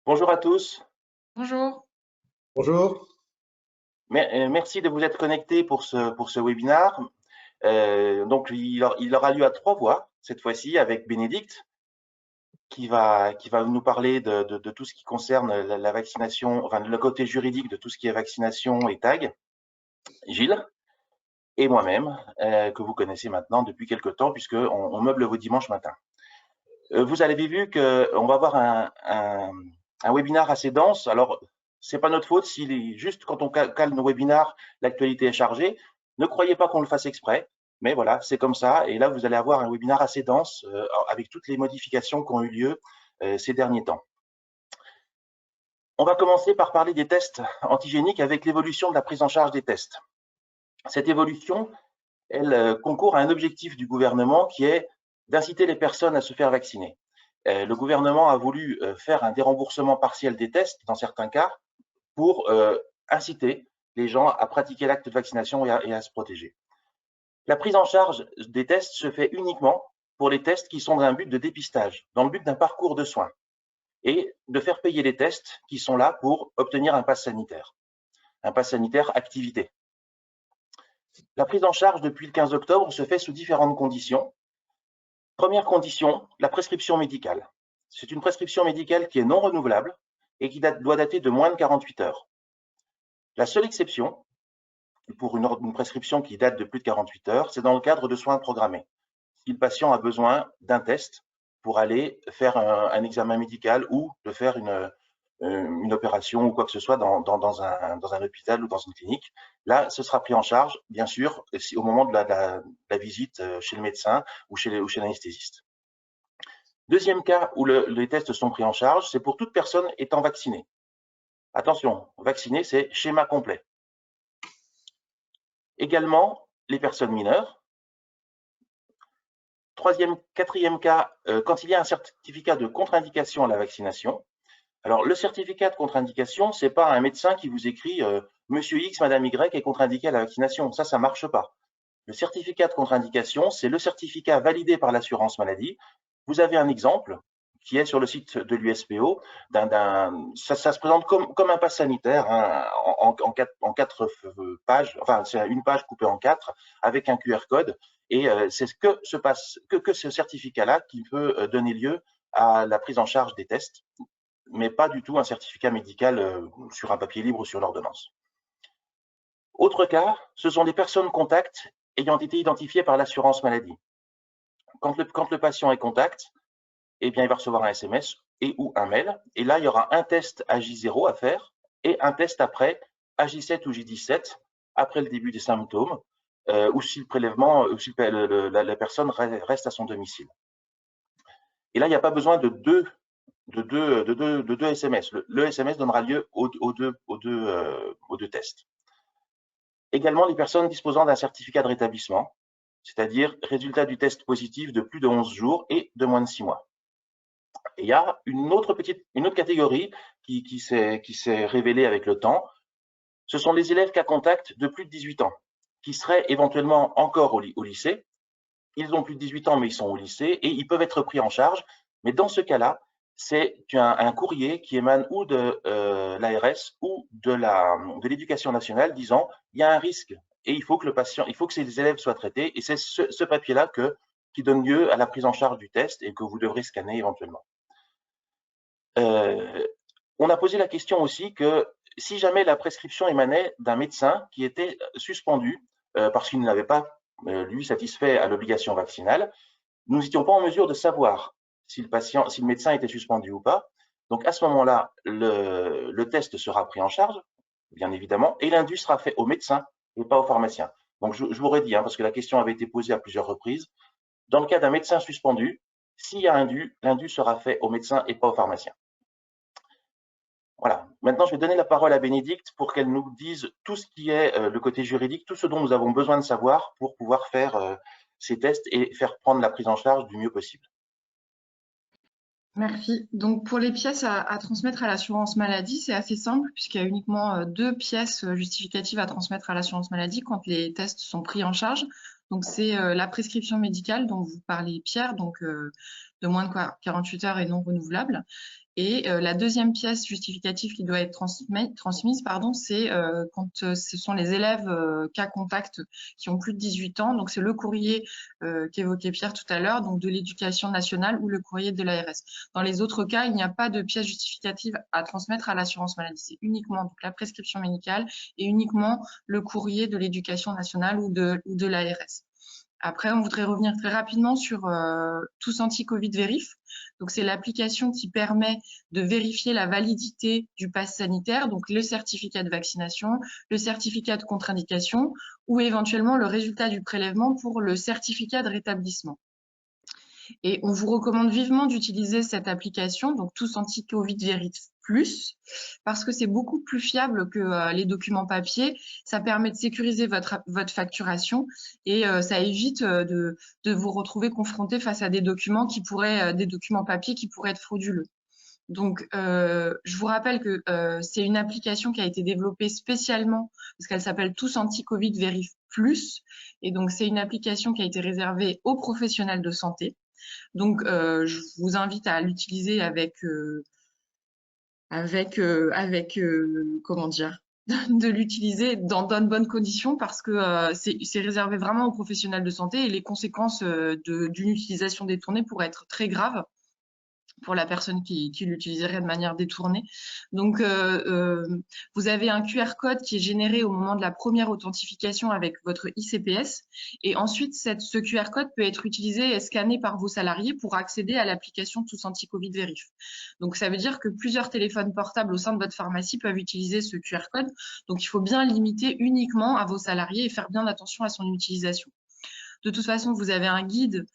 Bonjour à tous. Bonjour. Bonjour. Merci de vous être connectés pour ce webinaire. Donc, il aura lieu à 3 voix, cette fois-ci, avec Bénédicte, qui va nous parler de tout ce qui concerne la vaccination, enfin, le côté juridique de tout ce qui est vaccination et tag. Gilles et moi-même, que vous connaissez maintenant depuis quelque temps, puisqu'on meuble vos dimanches matins. Vous avez vu qu'on va avoir un webinaire assez dense. Alors, c'est pas notre faute si juste quand on cale nos webinaires, l'actualité est chargée. Ne croyez pas qu'on le fasse exprès, mais voilà, c'est comme ça. Et là, vous allez avoir un webinaire assez dense avec toutes les modifications qui ont eu lieu ces derniers temps. On va commencer par parler des tests antigéniques avec l'évolution de la prise en charge des tests. Cette évolution, elle concourt à un objectif du gouvernement qui est d'inciter les personnes à se faire vacciner. Le gouvernement a voulu faire un déremboursement partiel des tests dans certains cas pour inciter les gens à pratiquer l'acte de vaccination et à se protéger. La prise en charge des tests se fait uniquement pour les tests qui sont dans un but de dépistage, dans le but d'un parcours de soins, et de faire payer les tests qui sont là pour obtenir un pass sanitaire activité. La prise en charge depuis le 15 octobre se fait sous différentes conditions. Première condition, la prescription médicale. C'est une prescription médicale qui est non renouvelable et qui doit dater de moins de 48 heures. La seule exception pour une prescription qui date de plus de 48 heures, c'est dans le cadre de soins programmés. Si le patient a besoin d'un test pour aller faire un examen médical ou de faire une opération ou quoi que ce soit dans un hôpital ou dans une clinique, là, ce sera pris en charge, bien sûr, au moment de la visite chez le médecin ou chez l'anesthésiste. Deuxième cas où les tests sont pris en charge, c'est pour toute personne étant vaccinée. Attention, vacciné, c'est schéma complet. Également, les personnes mineures. Quatrième cas, quand il y a un certificat de contre-indication à la vaccination. Alors, le certificat de contre-indication, c'est pas un médecin qui vous écrit Monsieur X, Madame Y est contre-indiqué à la vaccination. Ça marche pas. Le certificat de contre-indication, c'est le certificat validé par l'assurance maladie. Vous avez un exemple qui est sur le site de l'USPO. Ça se présente comme un pass sanitaire hein, en quatre pages. Enfin, c'est une page coupée en 4 avec un QR code. Et c'est que ce certificat-là qui peut donner lieu à la prise en charge des tests, mais pas du tout un certificat médical sur un papier libre ou sur l'ordonnance. Autre cas, ce sont des personnes contacts ayant été identifiées par l'assurance maladie. Quand le patient est contact, eh bien, il va recevoir un SMS et ou un mail. Et là, il y aura un test à J0 à faire et un test après à J7 ou J17 après le début des symptômes ou si le prélèvement, ou si la personne reste à son domicile. Et là, il n'y a pas besoin de deux SMS. Le SMS donnera lieu aux deux tests. Également, les personnes disposant d'un certificat de rétablissement, c'est-à-dire résultat du test positif de plus de 11 jours et de moins de 6 mois. Et il y a une autre catégorie qui s'est révélée avec le temps. Ce sont les élèves cas contact de plus de 18 ans, qui seraient éventuellement encore au lycée. Ils ont plus de 18 ans, mais ils sont au lycée et ils peuvent être pris en charge. Mais dans ce cas-là, c'est un courrier qui émane ou de l'ARS ou de l'Éducation nationale disant il y a un risque et il faut que ces élèves soient traités. Et c'est ce papier-là qui donne lieu à la prise en charge du test et que vous devrez scanner éventuellement. On a posé la question aussi que si jamais la prescription émanait d'un médecin qui était suspendu parce qu'il n'avait pas, lui, satisfait à l'obligation vaccinale, nous n'étions pas en mesure de savoir si le médecin était suspendu ou pas. Donc à ce moment-là, le test sera pris en charge, bien évidemment, et l'indu sera fait au médecin et pas au pharmacien. Donc je vous redis, parce que la question avait été posée à plusieurs reprises, dans le cas d'un médecin suspendu, s'il y a indu, l'indu sera fait au médecin et pas au pharmacien. Voilà. Maintenant, je vais donner la parole à Bénédicte pour qu'elle nous dise tout ce qui est le côté juridique, tout ce dont nous avons besoin de savoir pour pouvoir faire ces tests et faire prendre la prise en charge du mieux possible. Merci. Donc, pour les pièces à transmettre à l'assurance maladie, c'est assez simple puisqu'il y a uniquement 2 pièces justificatives à transmettre à l'assurance maladie quand les tests sont pris en charge. Donc, c'est la prescription médicale dont vous parlez, Pierre, donc de moins de 48 heures et non renouvelable. Et la deuxième pièce justificative qui doit être transmise, c'est quand ce sont les élèves cas contact qui ont plus de 18 ans. Donc, c'est le courrier qu'évoquait Pierre tout à l'heure, donc de l'éducation nationale ou le courrier de l'ARS. Dans les autres cas, il n'y a pas de pièce justificative à transmettre à l'assurance maladie. C'est uniquement donc, la prescription médicale et uniquement le courrier de l'éducation nationale ou de l'ARS. Après, on voudrait revenir très rapidement sur Tous Anti-Covid Vérif. Donc, c'est l'application qui permet de vérifier la validité du pass sanitaire, donc le certificat de vaccination, le certificat de contre-indication ou éventuellement le résultat du prélèvement pour le certificat de rétablissement. Et on vous recommande vivement d'utiliser cette application, donc Tous Anti-Covid Vérif Plus, parce que c'est beaucoup plus fiable que les documents papier. Ça permet de sécuriser votre facturation et ça évite de vous retrouver confronté face à des documents des documents papier qui pourraient être frauduleux. Donc, je vous rappelle que c'est une application qui a été développée spécialement parce qu'elle s'appelle Tous Anti-Covid Vérif Plus. Et donc, c'est une application qui a été réservée aux professionnels de santé. Donc, je vous invite à l'utiliser comment dire, de l'utiliser dans de bonnes conditions parce que c'est réservé vraiment aux professionnels de santé et les conséquences d'une utilisation détournée pourraient être très graves pour la personne qui l'utiliserait de manière détournée. Donc, vous avez un QR code qui est généré au moment de la première authentification avec votre ICPS. Et ensuite, ce QR code peut être utilisé et scanné par vos salariés pour accéder à l'application Tous Anti-Covid Vérif. Donc, ça veut dire que plusieurs téléphones portables au sein de votre pharmacie peuvent utiliser ce QR code. Donc, il faut bien limiter uniquement à vos salariés et faire bien attention à son utilisation. De toute façon, vous avez un guide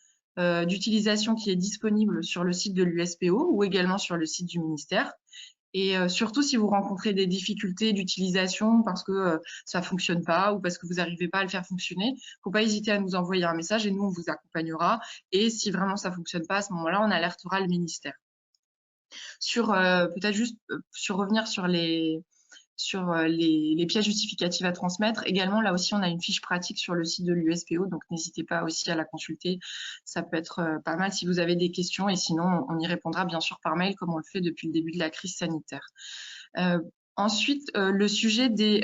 d'utilisation qui est disponible sur le site de l'USPO ou également sur le site du ministère. Et surtout, si vous rencontrez des difficultés d'utilisation parce que ça fonctionne pas ou parce que vous n'arrivez pas à le faire fonctionner, faut pas hésiter à nous envoyer un message et nous, on vous accompagnera. Et si vraiment ça fonctionne pas, à ce moment-là, on alertera le ministère. Peut-être juste sur revenir sur les pièces justificatives à transmettre. Également, là aussi, on a une fiche pratique sur le site de l'USPO, donc n'hésitez pas aussi à la consulter. Ça peut être pas mal si vous avez des questions et sinon, on y répondra bien sûr par mail comme on le fait depuis le début de la crise sanitaire. Ensuite, le sujet des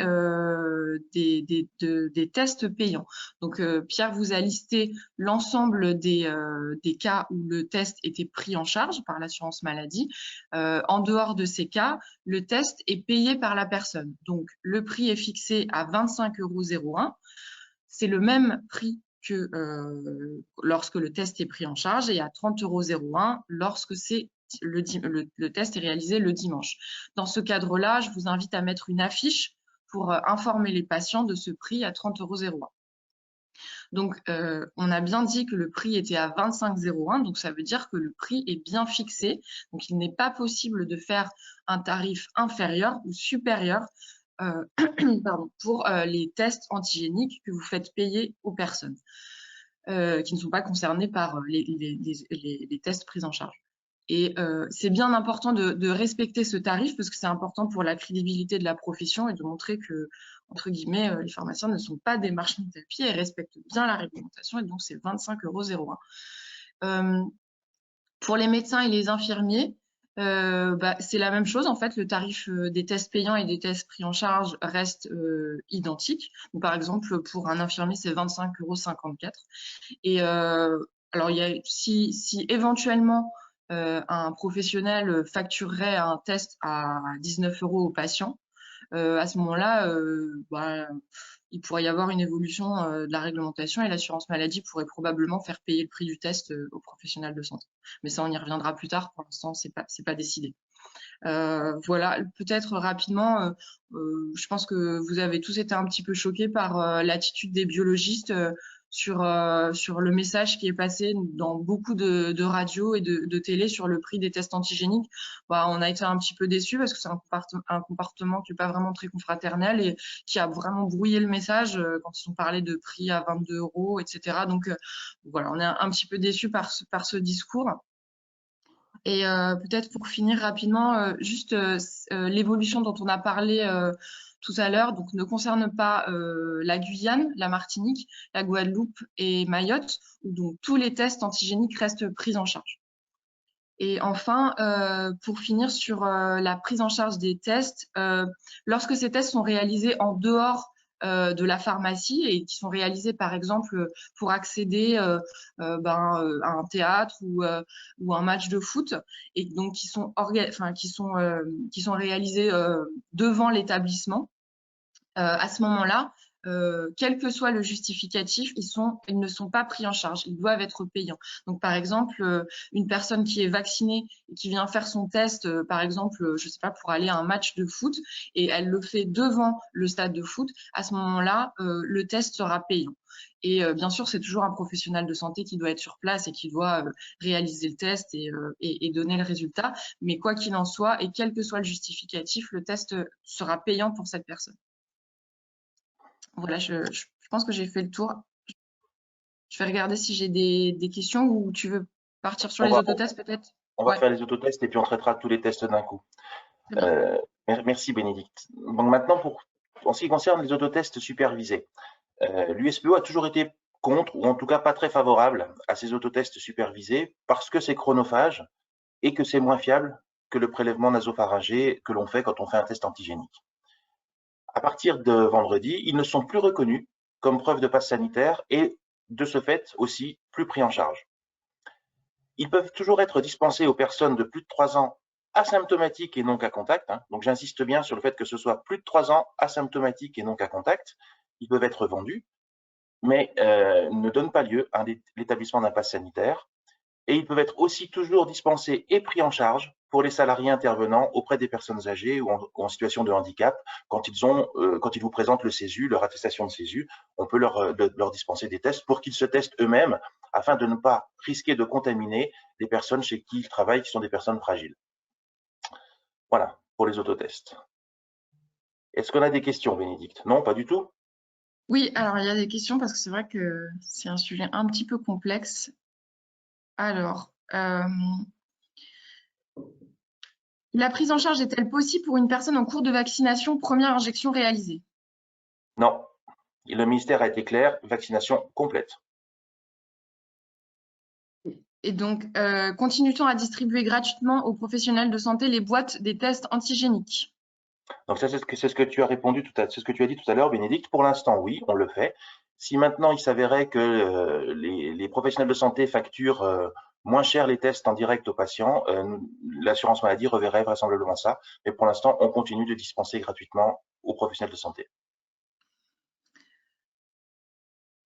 tests payants. Donc, Pierre vous a listé l'ensemble des cas où le test était pris en charge par l'assurance maladie. En dehors de ces cas, le test est payé par la personne. Donc, le prix est fixé à 25,01 €. C'est le même prix que lorsque le test est pris en charge et à 30,01 € lorsque le test est réalisé le dimanche. Dans ce cadre-là, je vous invite à mettre une affiche pour informer les patients de ce prix à 30,01 €. Donc, on a bien dit que le prix était à 25,01 €, donc ça veut dire que le prix est bien fixé. Donc, il n'est pas possible de faire un tarif inférieur ou supérieur pour les tests antigéniques que vous faites payer aux personnes qui ne sont pas concernées par les tests pris en charge. Et c'est bien important de respecter ce tarif parce que c'est important pour la crédibilité de la profession et de montrer que, entre guillemets, les pharmaciens ne sont pas des marchands de tapis et respectent bien la réglementation. Et donc, c'est 25,01 €. Pour les médecins et les infirmiers, c'est la même chose. En fait, le tarif des tests payants et des tests pris en charge reste identique. Donc, par exemple, pour un infirmier, c'est 25,54 €. Et alors, si éventuellement un professionnel facturerait un test à 19 € au patient, à ce moment-là, il pourrait y avoir une évolution de la réglementation et l'assurance maladie pourrait probablement faire payer le prix du test aux professionnels de santé. Mais ça, on y reviendra plus tard. Pour l'instant, c'est pas décidé. Voilà, peut-être rapidement, je pense que vous avez tous été un petit peu choqués par l'attitude des biologistes sur le message qui est passé dans beaucoup de radios et de télé sur le prix des tests antigéniques. On a été un petit peu déçus parce que c'est un comportement qui n'est pas vraiment très confraternel et qui a vraiment brouillé le message quand ils ont parlé de prix à 22 €, etc. Donc voilà, on est un petit peu déçus par ce discours. Et peut-être pour finir rapidement, juste l'évolution dont on a parlé tout à l'heure, donc ne concerne pas la Guyane, la Martinique, la Guadeloupe et Mayotte, où donc tous les tests antigéniques restent pris en charge. Et enfin, pour finir sur la prise en charge des tests, lorsque ces tests sont réalisés en dehors de la pharmacie et qui sont réalisés par exemple pour accéder à un théâtre ou un match de foot et donc qui sont réalisés devant l'établissement, à ce moment-là, quel que soit le justificatif, ils ne sont pas pris en charge. Ils doivent être payants. Donc, par exemple, une personne qui est vaccinée et qui vient faire son test, par exemple, je sais pas, pour aller à un match de foot, et elle le fait devant le stade de foot, à ce moment-là, le test sera payant. Et bien sûr, c'est toujours un professionnel de santé qui doit être sur place et qui doit réaliser le test et donner le résultat. Mais quoi qu'il en soit, et quel que soit le justificatif, le test sera payant pour cette personne. Voilà, je pense que j'ai fait le tour. Je vais regarder si j'ai des questions ou tu veux partir sur On les va, autotests peut-être? on va Ouais, faire les autotests et puis on traitera tous les tests d'un coup. très bien. Merci Bénédicte. Donc maintenant, en ce qui concerne les autotests supervisés, l'USPO a toujours été contre, ou en tout cas pas très favorable à ces autotests supervisés parce que c'est chronophage et que c'est moins fiable que le prélèvement nasopharyngé que l'on fait quand on fait un test antigénique. À partir de vendredi, ils ne sont plus reconnus comme preuve de passe sanitaire et de ce fait aussi plus pris en charge. Ils peuvent toujours être dispensés aux personnes de plus de 3 ans asymptomatiques et non cas contact. Donc j'insiste bien sur le fait que ce soit plus de 3 ans asymptomatiques et non cas contact. Ils peuvent être vendus, mais ne donnent pas lieu à l'établissement d'un pass sanitaire. Et ils peuvent être aussi toujours dispensés et pris en charge pour les salariés intervenant auprès des personnes âgées ou en situation de handicap. Quand ils vous présentent le CESU, leur attestation de CESU, on peut leur dispenser des tests pour qu'ils se testent eux-mêmes afin de ne pas risquer de contaminer les personnes chez qui ils travaillent, qui sont des personnes fragiles. Voilà, pour les autotests. Est-ce qu'on a des questions, Bénédicte? Non, pas du tout? Oui, alors il y a des questions parce que c'est vrai que c'est un sujet un petit peu complexe. Alors, la prise en charge est-elle possible pour une personne en cours de vaccination, première injection réalisée? Non. Le ministère a été clair, vaccination complète. Et donc, continue-t-on à distribuer gratuitement aux professionnels de santé les boîtes des tests antigéniques? Donc ça, c'est ce que tu as répondu c'est ce que tu as dit tout à l'heure, Bénédicte. Pour l'instant, oui, on le fait. Si maintenant il s'avérait que les professionnels de santé facturent moins cher les tests en direct aux patients, l'assurance maladie reverrait vraisemblablement ça. Mais pour l'instant, on continue de dispenser gratuitement aux professionnels de santé.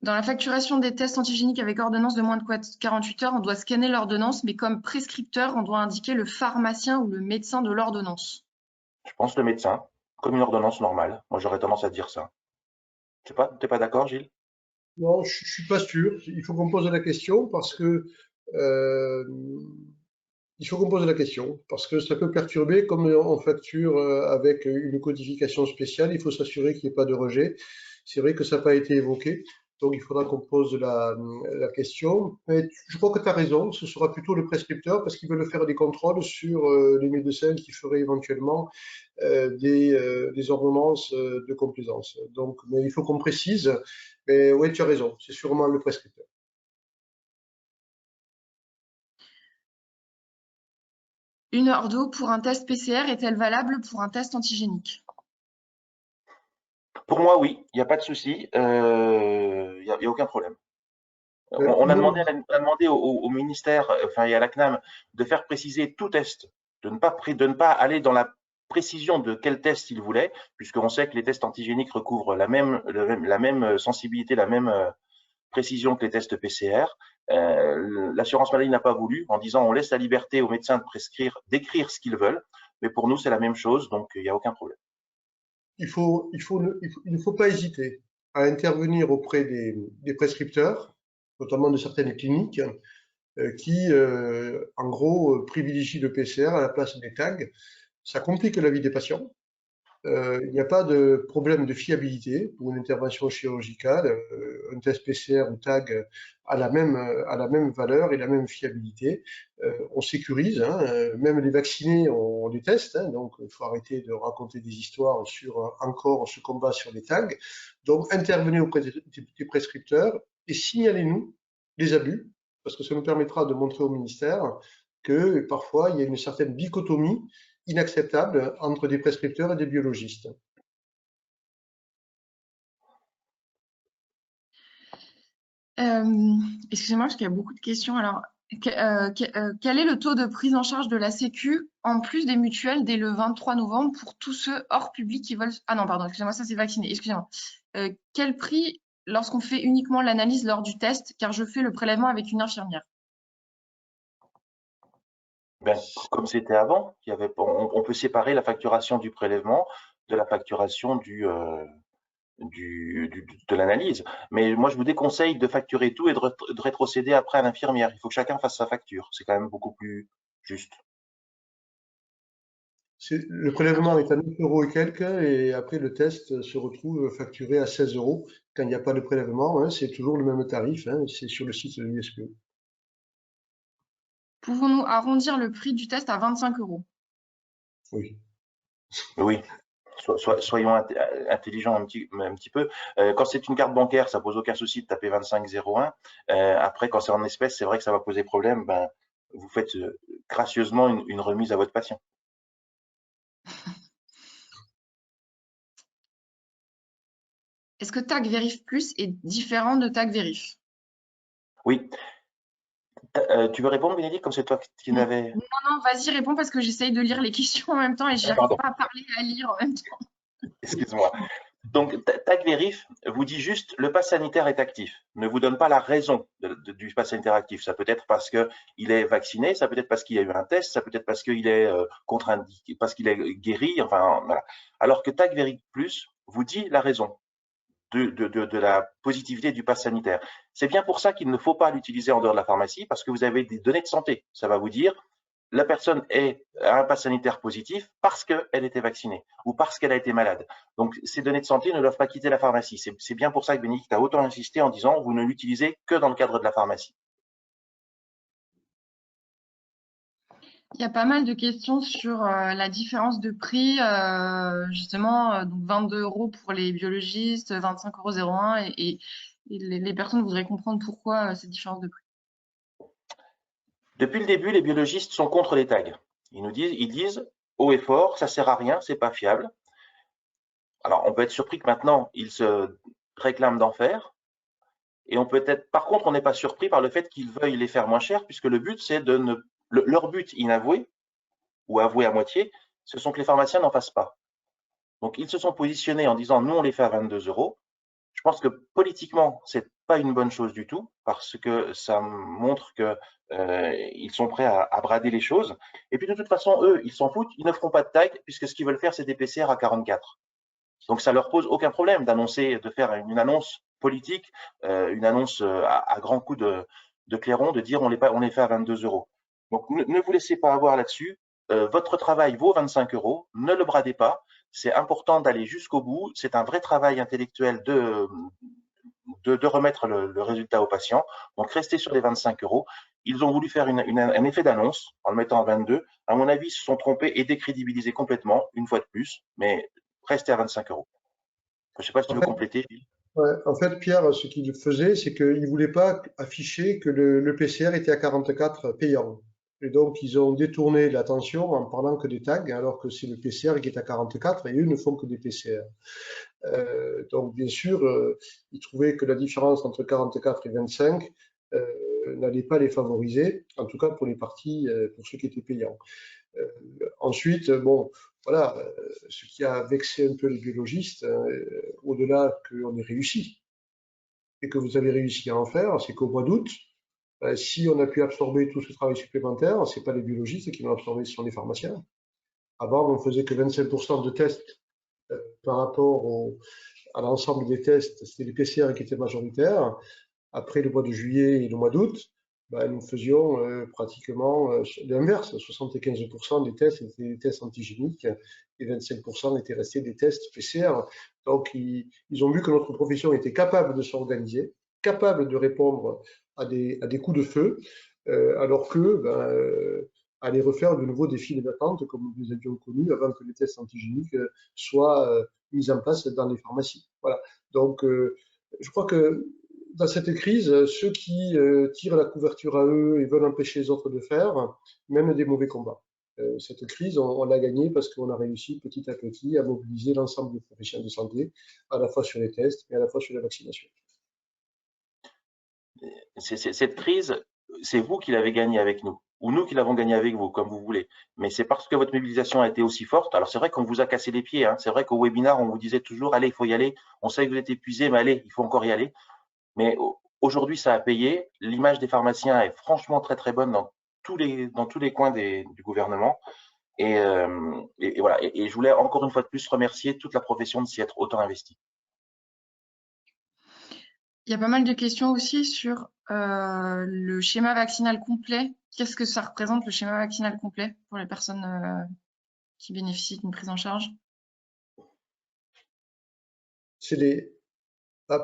Dans la facturation des tests antigéniques avec ordonnance de moins de 48 heures, on doit scanner l'ordonnance, mais comme prescripteur, on doit indiquer le pharmacien ou le médecin de l'ordonnance. Je pense le médecin, comme une ordonnance normale. Moi, j'aurais tendance à dire ça. Tu t'es pas d'accord, Gilles? Non, je suis pas sûr. Il faut qu'on pose la question parce que euh, il faut qu'on pose la question parce que ça peut perturber comme on facture avec une codification spéciale. Il faut s'assurer qu'il n'y ait pas de rejet. C'est vrai que ça n'a pas été évoqué, donc il faudra qu'on pose la question. Mais je crois que tu as raison. Ce sera plutôt le prescripteur parce qu'il veut faire des contrôles sur les médecins qui feraient éventuellement des ordonnances de complaisance. Donc, mais il faut qu'on précise. Mais oui, tu as raison. C'est sûrement le prescripteur. Une heure d'eau pour un test PCR est-elle valable pour un test antigénique? Pour moi, oui, il n'y a pas de souci. Il n'y a aucun problème. On a Nous, demandé au ministère, enfin, et à la CNAM, de faire préciser tout test, de ne pas aller dans la précision de quel test ils voulaient, puisqu'on sait que les tests antigéniques recouvrent la même sensibilité, la même précision que les tests PCR. L'assurance maladie n'a pas voulu, en disant on laisse la liberté aux médecins de prescrire, d'écrire ce qu'ils veulent, mais pour nous c'est la même chose, donc il n'y a aucun problème. il ne faut pas hésiter à intervenir auprès des prescripteurs, notamment de certaines cliniques, qui, en gros, privilégient le PCR à la place des tags. Ça complique la vie des patients. Il n'y a pas de problème de fiabilité pour une intervention chirurgicale. Un test PCR ou TAG a la même valeur et la même fiabilité. On sécurise, hein, même les vaccinés, on les teste, hein, donc il faut arrêter de raconter des histoires sur encore ce combat sur les tags. Donc intervenez auprès des prescripteurs et signalez-nous les abus, parce que ça nous permettra de montrer au ministère que parfois il y a une certaine dichotomie inacceptable entre des prescripteurs et des biologistes. Excusez-moi, parce qu'il y a beaucoup de questions. Alors, quel est le taux de prise en charge de la Sécu en plus des mutuelles dès le 23 novembre pour tous ceux hors public qui veulent... Ah non, pardon, excusez-moi, ça c'est vacciné. Excusez-moi. Quel prix lorsqu'on fait uniquement l'analyse lors du test, car je fais le prélèvement avec une infirmière? Ben, comme c'était avant, on peut séparer la facturation du prélèvement de la facturation de l'analyse. Mais moi, je vous déconseille de facturer tout et de rétrocéder après à l'infirmière. Il faut que chacun fasse sa facture. C'est quand même beaucoup plus juste. Le prélèvement est à 9 € et quelques, et après le test se retrouve facturé à 16 € quand il n'y a pas de prélèvement, hein, c'est toujours le même tarif, hein, c'est sur le site de l'ISPE. Pouvons-nous arrondir le prix du test à 25 €? Oui. Oui. Soyons intelligents un petit peu. Quand c'est une carte bancaire, ça pose aucun souci de taper 25,01. Après, quand c'est en espèces, c'est vrai que ça va poser problème. Ben, vous faites gracieusement une remise à votre patient. Est-ce que Tag Vérif Plus est différent de Tag Vérif? Oui. Tu veux répondre, Bénédicte, comme c'est toi qui n'avais. Non, non, vas-y, réponds parce que j'essaye de lire les questions en même temps et Ah, j'arrive pardon, pas à parler et à lire en même temps. excuse-moi. Donc, Tag Vérif vous dit juste le pass sanitaire est actif. Ne vous donne pas la raison du pass sanitaire actif. Ça peut être parce qu'il est vacciné, ça peut être parce qu'il y a eu un test, ça peut être parce qu'il est contre-indiqué, parce qu'il est guéri. Enfin, voilà. Alors que Tag Vérif Plus vous dit la raison de la positivité du pass sanitaire. C'est bien pour ça qu'il ne faut pas l'utiliser en dehors de la pharmacie, parce que vous avez des données de santé. Ça va vous dire la personne a un pass sanitaire positif parce qu'elle était vaccinée ou parce qu'elle a été malade. Donc, ces données de santé ne doivent pas quitter la pharmacie. C'est bien pour ça que Bénédicte a autant insisté en disant vous ne l'utilisez que dans le cadre de la pharmacie. Il y a pas mal de questions sur la différence de prix, justement, donc 22 € pour les biologistes, 25,01 € et les personnes voudraient comprendre pourquoi cette différence de prix. Depuis le début, les biologistes sont contre les tags. Ils disent haut et fort, ça sert à rien, c'est pas fiable. Alors, on peut être surpris que maintenant, ils se réclament d'en faire. Et on peut être, par contre, on n'est pas surpris par le fait qu'ils veuillent les faire moins cher, puisque le but, c'est de ne, leur but inavoué, ou avoué à moitié, ce sont que les pharmaciens n'en fassent pas. Donc, ils se sont positionnés en disant, nous, on les fait à 22 €. Je pense que politiquement, c'est pas une bonne chose du tout, parce que ça montre que ils sont prêts à brader les choses. Et puis, de toute façon, eux, ils s'en foutent, ils ne feront pas de tag, puisque ce qu'ils veulent faire, c'est des PCR à 44. Donc, ça leur pose aucun problème de faire une annonce politique, une annonce à grands coups de clairon, de dire on les fait à 22 €. Donc, ne vous laissez pas avoir là-dessus. Votre travail vaut 25 €. Ne le bradez pas. C'est important d'aller jusqu'au bout. C'est un vrai travail intellectuel de remettre le résultat au patient. Donc, restez sur les 25 €. Ils ont voulu faire un effet d'annonce en le mettant à 22. À mon avis, ils se sont trompés et décrédibilisés complètement, une fois de plus. Mais restez à 25 €. Je ne sais pas si tu En veux fait, compléter. ouais, en fait, Pierre, ce qu'il faisait, c'est qu'il ne voulait pas afficher que le PCR était à 44 payant. Et donc, ils ont détourné l'attention en parlant que des tags, alors que c'est le PCR qui est à 44 et eux ne font que des PCR. Donc, bien sûr, ils trouvaient que la différence entre 44 et 25 n'allait pas les favoriser, en tout cas pour les parties, pour ceux qui étaient payants. Ensuite, bon, voilà, ce qui a vexé un peu les biologistes, au-delà qu'on ait réussi et que vous avez réussi à en faire, c'est qu'au mois d'août, si on a pu absorber tout ce travail supplémentaire, c'est pas les biologistes qui l'ont absorbé, ce sont les pharmaciens. Avant, on faisait que 25% de tests par rapport à l'ensemble des tests, c'était les PCR qui étaient majoritaires. Après le mois de juillet et le mois d'août, ben, nous faisions pratiquement l'inverse. 75% des tests étaient des tests antigéniques et 25% étaient restés des tests PCR. Donc, ils ont vu que notre profession était capable de s'organiser, capable de répondre à des coups de feu, alors que aller refaire de nouveaux défis d'attente, comme nous les avions connus avant que les tests antigéniques soient mis en place dans les pharmacies. Voilà. Donc, je crois que dans cette crise, ceux qui tirent la couverture à eux et veulent empêcher les autres de faire mènent des mauvais combats. Cette crise, on l'a gagnée parce qu'on a réussi petit à petit à mobiliser l'ensemble des professionnels de santé, à la fois sur les tests et à la fois sur la vaccination. Cette crise, c'est vous qui l'avez gagnée avec nous, ou nous qui l'avons gagnée avec vous, comme vous voulez. Mais c'est parce que votre mobilisation a été aussi forte. Alors c'est vrai qu'on vous a cassé les pieds, hein. C'est vrai qu'au webinaire, on vous disait toujours, allez, il faut y aller. On sait que vous êtes épuisé, mais allez, il faut encore y aller. Mais aujourd'hui, ça a payé. L'image des pharmaciens est franchement très très bonne dans tous les coins du gouvernement. Et voilà. Et je voulais encore une fois de plus remercier toute la profession de s'y être autant investie. Il y a pas mal de questions aussi sur le schéma vaccinal complet. Qu'est-ce que ça représente, le schéma vaccinal complet, pour les personnes qui bénéficient d'une prise en charge? C'est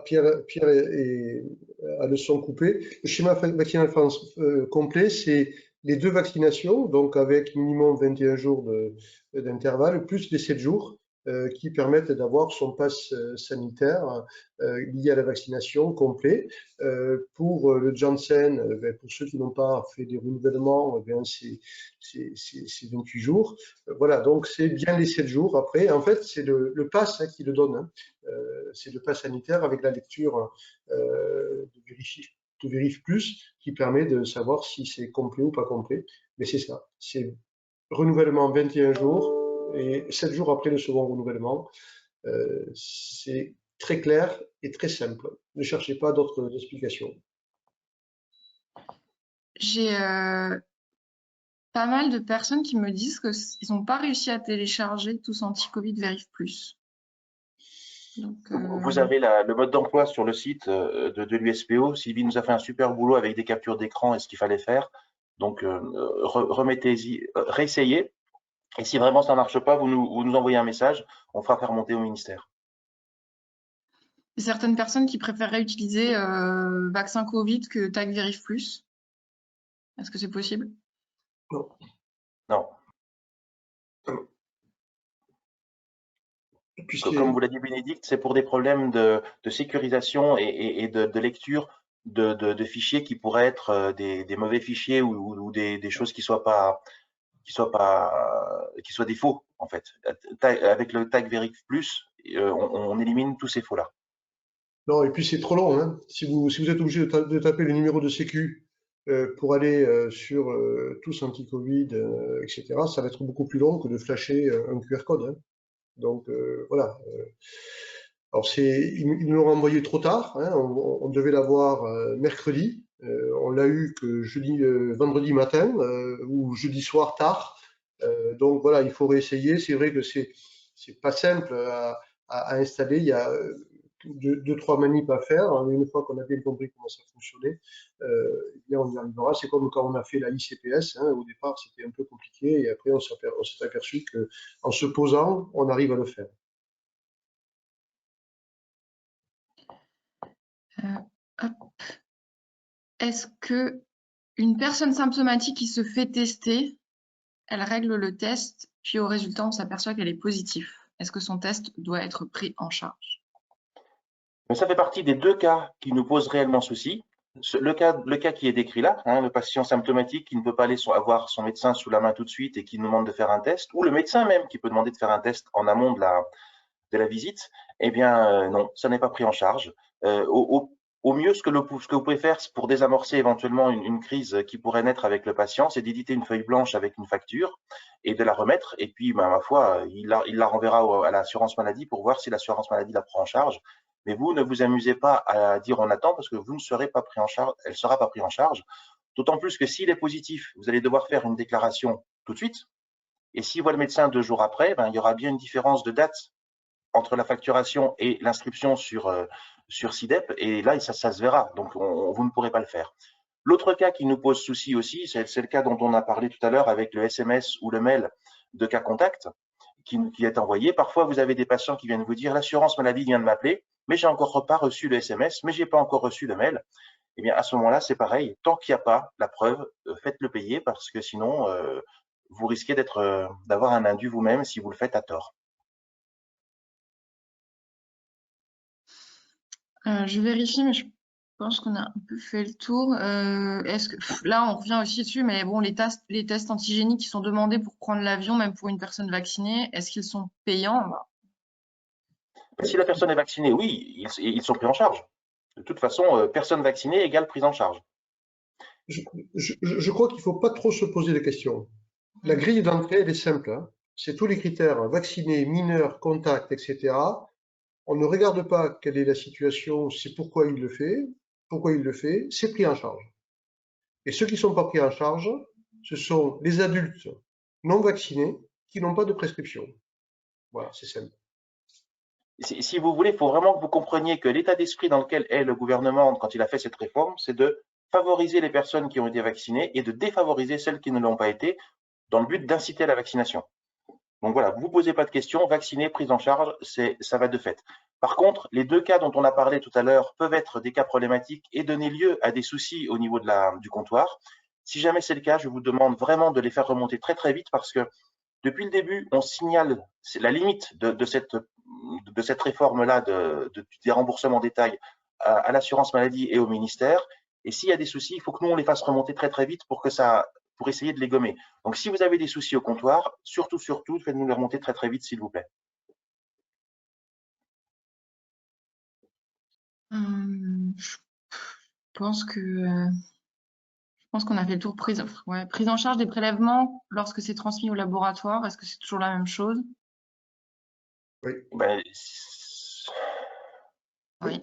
Pierre a le son coupé. Le schéma vaccinal complet, c'est les 2 vaccinations, donc avec minimum 21 jours d'intervalle, plus les 7 jours qui permettent d'avoir son pass sanitaire lié à la vaccination complet. Pour le Janssen, pour ceux qui n'ont pas fait des renouvellements, c'est 28 jours. Voilà, donc c'est bien les 7 jours. Après, en fait, c'est le pass qui le donne. Hein. C'est le pass sanitaire avec la lecture de Vérif Plus qui permet de savoir si c'est complet ou pas complet. Mais c'est ça, c'est renouvellement 21 jours et 7 jours après le second renouvellement. C'est très clair et très simple. Ne cherchez pas d'autres explications. J'ai pas mal de personnes qui me disent qu'ils n'ont pas réussi à télécharger Tous Anti-Covid Vérif Plus. Donc, Vous avez le mode d'emploi sur le site de l'USPO. Sylvie nous a fait un super boulot avec des captures d'écran et ce qu'il fallait faire. Donc, remettez-y, réessayez. Et si vraiment ça ne marche pas, vous nous envoyez un message. On fera faire monter au ministère. il y a certaines personnes qui préféreraient utiliser Vaccin Covid que Tag Vérif Plus. Est-ce que c'est possible? Non. Non. Comme vous l'a dit Bénédicte, c'est pour des problèmes de sécurisation et de lecture de fichiers qui pourraient être des mauvais fichiers ou des choses qui soient des faux en fait. Avec le tag Vérif Plus, on élimine tous ces faux-là. Non, et puis c'est trop long. Hein. Si vous êtes obligé de taper le numéro de sécu pour aller sur tous anti-Covid, etc., ça va être beaucoup plus long que de flasher un QR code. Hein. Donc voilà. Alors ils nous l'ont envoyé trop tard. Hein. On devait l'avoir mercredi. On l'a eu que vendredi matin ou jeudi soir tard. Donc voilà, il faut réessayer. C'est vrai que c'est pas simple à installer. Il y a 2-3 manips à faire. Une fois qu'on a bien compris comment ça fonctionnait, eh bien on y arrivera. C'est comme quand on a fait la ICPS. Hein. Au départ, c'était un peu compliqué et après on s'est aperçu qu'en se posant, on arrive à le faire. Hop. Est-ce que une personne symptomatique qui se fait tester, elle règle le test, puis au résultat, on s'aperçoit qu'elle est positive? Est-ce que son test doit être pris en charge? Mais ça fait partie des 2 cas qui nous posent réellement souci. Le cas qui est décrit là, hein, le patient symptomatique qui ne peut pas aller avoir son médecin sous la main tout de suite et qui nous demande de faire un test, ou le médecin même qui peut demander de faire un test en amont de la visite, eh bien non, ça n'est pas pris en charge. Au mieux, ce que vous pouvez faire pour désamorcer éventuellement une crise qui pourrait naître avec le patient, c'est d'éditer une feuille blanche avec une facture et de la remettre. Et puis, ma foi, il la renverra à l'assurance maladie pour voir si l'assurance maladie la prend en charge. Mais vous, ne vous amusez pas à dire on attend parce que vous ne serez pas pris en charge, elle ne sera pas prise en charge. D'autant plus que s'il est positif, vous allez devoir faire une déclaration tout de suite. Et s'il voit le médecin 2 jours après, ben, il y aura bien une différence de date entre la facturation et l'inscription sur SIDEP, et là, ça se verra. Donc, vous ne pourrez pas le faire. L'autre cas qui nous pose souci aussi, c'est le cas dont on a parlé tout à l'heure avec le SMS ou le mail de cas contact qui est envoyé. Parfois, vous avez des patients qui viennent vous dire l'assurance maladie vient de m'appeler, mais j'ai encore pas reçu le SMS, mais j'ai pas encore reçu le mail. Eh bien, à ce moment-là, c'est pareil. Tant qu'il n'y a pas la preuve, faites-le payer parce que sinon, vous risquez d'avoir un indu vous-même si vous le faites à tort. Je vérifie, mais je pense qu'on a un peu fait le tour. Là, on revient aussi dessus, mais bon, les tests antigéniques qui sont demandés pour prendre l'avion, même pour une personne vaccinée, est-ce qu'ils sont payants? Si la personne est vaccinée, oui, ils sont pris en charge. De toute façon, personne vaccinée égale prise en charge. Je crois qu'il ne faut pas trop se poser de questions. La grille d'entrée, elle est simple, hein. C'est tous les critères vaccinés, mineurs, contacts, etc. On ne regarde pas quelle est la situation, c'est pourquoi il le fait, c'est pris en charge. Et ceux qui ne sont pas pris en charge, ce sont les adultes non vaccinés qui n'ont pas de prescription. Voilà, c'est simple. Si vous voulez, il faut vraiment que vous compreniez que l'état d'esprit dans lequel est le gouvernement quand il a fait cette réforme, c'est de favoriser les personnes qui ont été vaccinées et de défavoriser celles qui ne l'ont pas été, dans le but d'inciter à la vaccination. Donc voilà, vous ne vous posez pas de questions, vacciner, prise en charge, ça va de fait. Par contre, les deux cas dont on a parlé tout à l'heure peuvent être des cas problématiques et donner lieu à des soucis au niveau du comptoir. Si jamais c'est le cas, je vous demande vraiment de les faire remonter très très vite parce que depuis le début, on signale, c'est la limite de cette réforme-là, des remboursements détail à l'assurance maladie et au ministère. Et s'il y a des soucis, il faut que nous, on les fasse remonter très très vite pour essayer de les gommer. Donc, si vous avez des soucis au comptoir, surtout, faites-nous les remonter très très vite, s'il vous plaît. Je pense qu'on a fait le tour. Prise en charge des prélèvements lorsque c'est transmis au laboratoire. Est-ce que c'est toujours la même chose? Oui. Ben, Oui.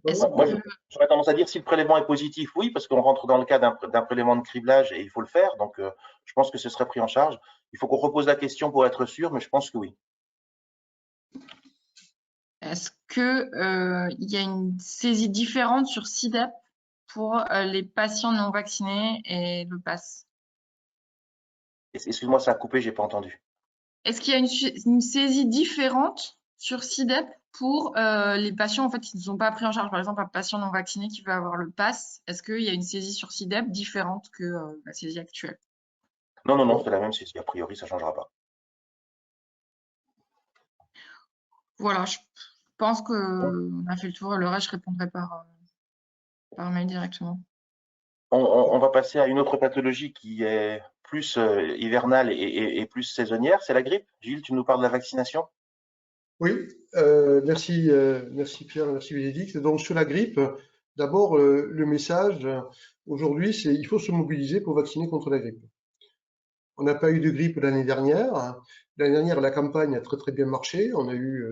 moi, j'aurais tendance à dire si le prélèvement est positif, oui, parce qu'on rentre dans le cas d'un prélèvement de criblage et il faut le faire. Donc, je pense que ce serait pris en charge. Il faut qu'on repose la question pour être sûr, mais je pense que oui. Est-ce que il y a une saisie différente sur SI-DEP pour les patients non vaccinés et le pass? Excuse-moi, ça a coupé, j'ai pas entendu. Est-ce qu'il y a une saisie différente sur SI-DEP pour les patients en fait, qui ne sont pas pris en charge? Par exemple, un patient non vacciné qui veut avoir le pass, est-ce qu'il y a une saisie sur SI-DEP différente que la saisie actuelle? Non, c'est la même saisie. A priori, ça changera pas. Voilà, je pense qu'on a fait le tour. Le reste, je répondrai par mail directement. On va passer à une autre pathologie qui est plus hivernale et plus saisonnière, c'est la grippe. Gilles, tu nous parles de la vaccination? Oui, merci, merci Pierre, merci Bénédicte. Donc sur la grippe, d'abord le message aujourd'hui, c'est il faut se mobiliser pour vacciner contre la grippe. On n'a pas eu de grippe l'année dernière. L'année dernière, la campagne a très très bien marché. On a eu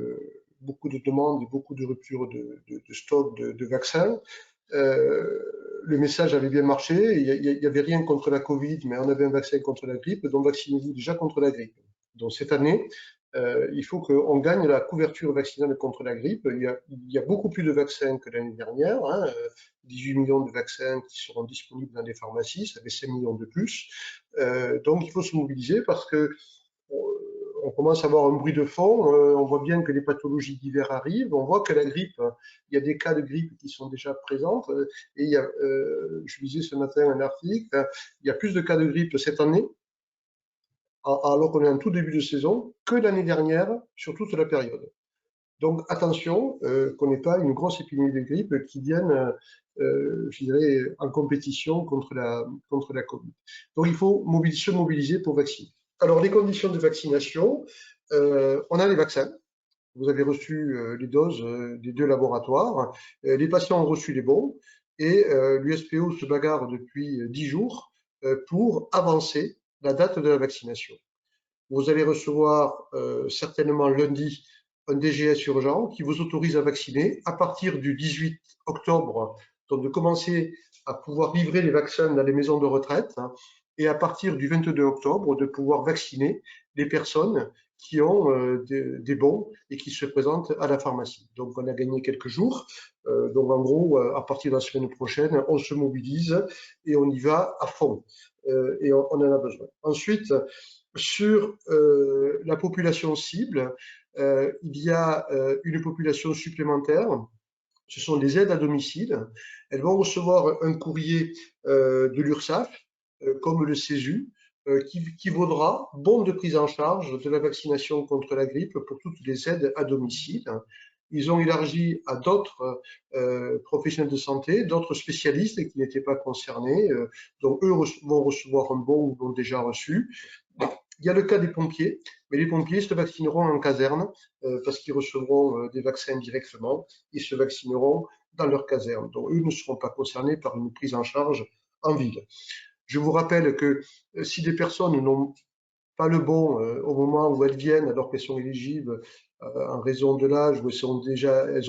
beaucoup de demandes et beaucoup de ruptures de stock de vaccins. Le message avait bien marché. Il n'y avait rien contre la Covid, mais on avait un vaccin contre la grippe. Donc vaccinez-vous déjà contre la grippe. Donc cette année, il faut qu'on gagne la couverture vaccinale contre la grippe. Il y a beaucoup plus de vaccins que l'année dernière, hein, 18 millions de vaccins qui seront disponibles dans les pharmacies, ça fait 5 millions de plus. Donc il faut se mobiliser parce que on commence à avoir un bruit de fond, on voit bien que les pathologies d'hiver arrivent, on voit que la grippe, il y a des cas de grippe qui sont déjà présents, et il y a, je lisais ce matin un article, il y a plus de cas de grippe cette année, alors qu'on est en tout début de saison, que l'année dernière sur toute la période. Donc attention, qu'on n'ait pas une grosse épidémie de grippe qui vienne, je dirais, en compétition contre la Covid. Donc il faut se mobiliser pour vacciner. Alors les conditions de vaccination, on a les vaccins. Vous avez reçu les doses des deux laboratoires. Les patients ont reçu les bons et l'USPO se bagarre depuis 10 jours pour avancer la date de la vaccination. Vous allez recevoir certainement lundi un DGS urgent qui vous autorise à vacciner à partir du 18 octobre, donc de commencer à pouvoir livrer les vaccins dans les maisons de retraite, hein, et à partir du 22 octobre de pouvoir vacciner les personnes qui ont des bons et qui se présentent à la pharmacie. Donc on a gagné quelques jours. Donc en gros, à partir de la semaine prochaine, on se mobilise et on y va à fond. Et on en a besoin. Ensuite, sur la population cible, il y a une population supplémentaire. Ce sont les aides à domicile. Elles vont recevoir un courrier de l'URSSAF, comme le CESU, qui vaudra bon de prise en charge de la vaccination contre la grippe pour toutes les aides à domicile. ils ont élargi à d'autres professionnels de santé, d'autres spécialistes qui n'étaient pas concernés, donc eux vont recevoir un bon ou l'ont déjà reçu. Il y a le cas des pompiers, mais les pompiers se vaccineront en caserne parce qu'ils recevront des vaccins directement, ils se vaccineront dans leur caserne. Donc eux ne seront pas concernés par une prise en charge en ville. Je vous rappelle que si des personnes n'ont pas le bon au moment où elles viennent, alors qu'elles sont éligibles en raison de l'âge où elles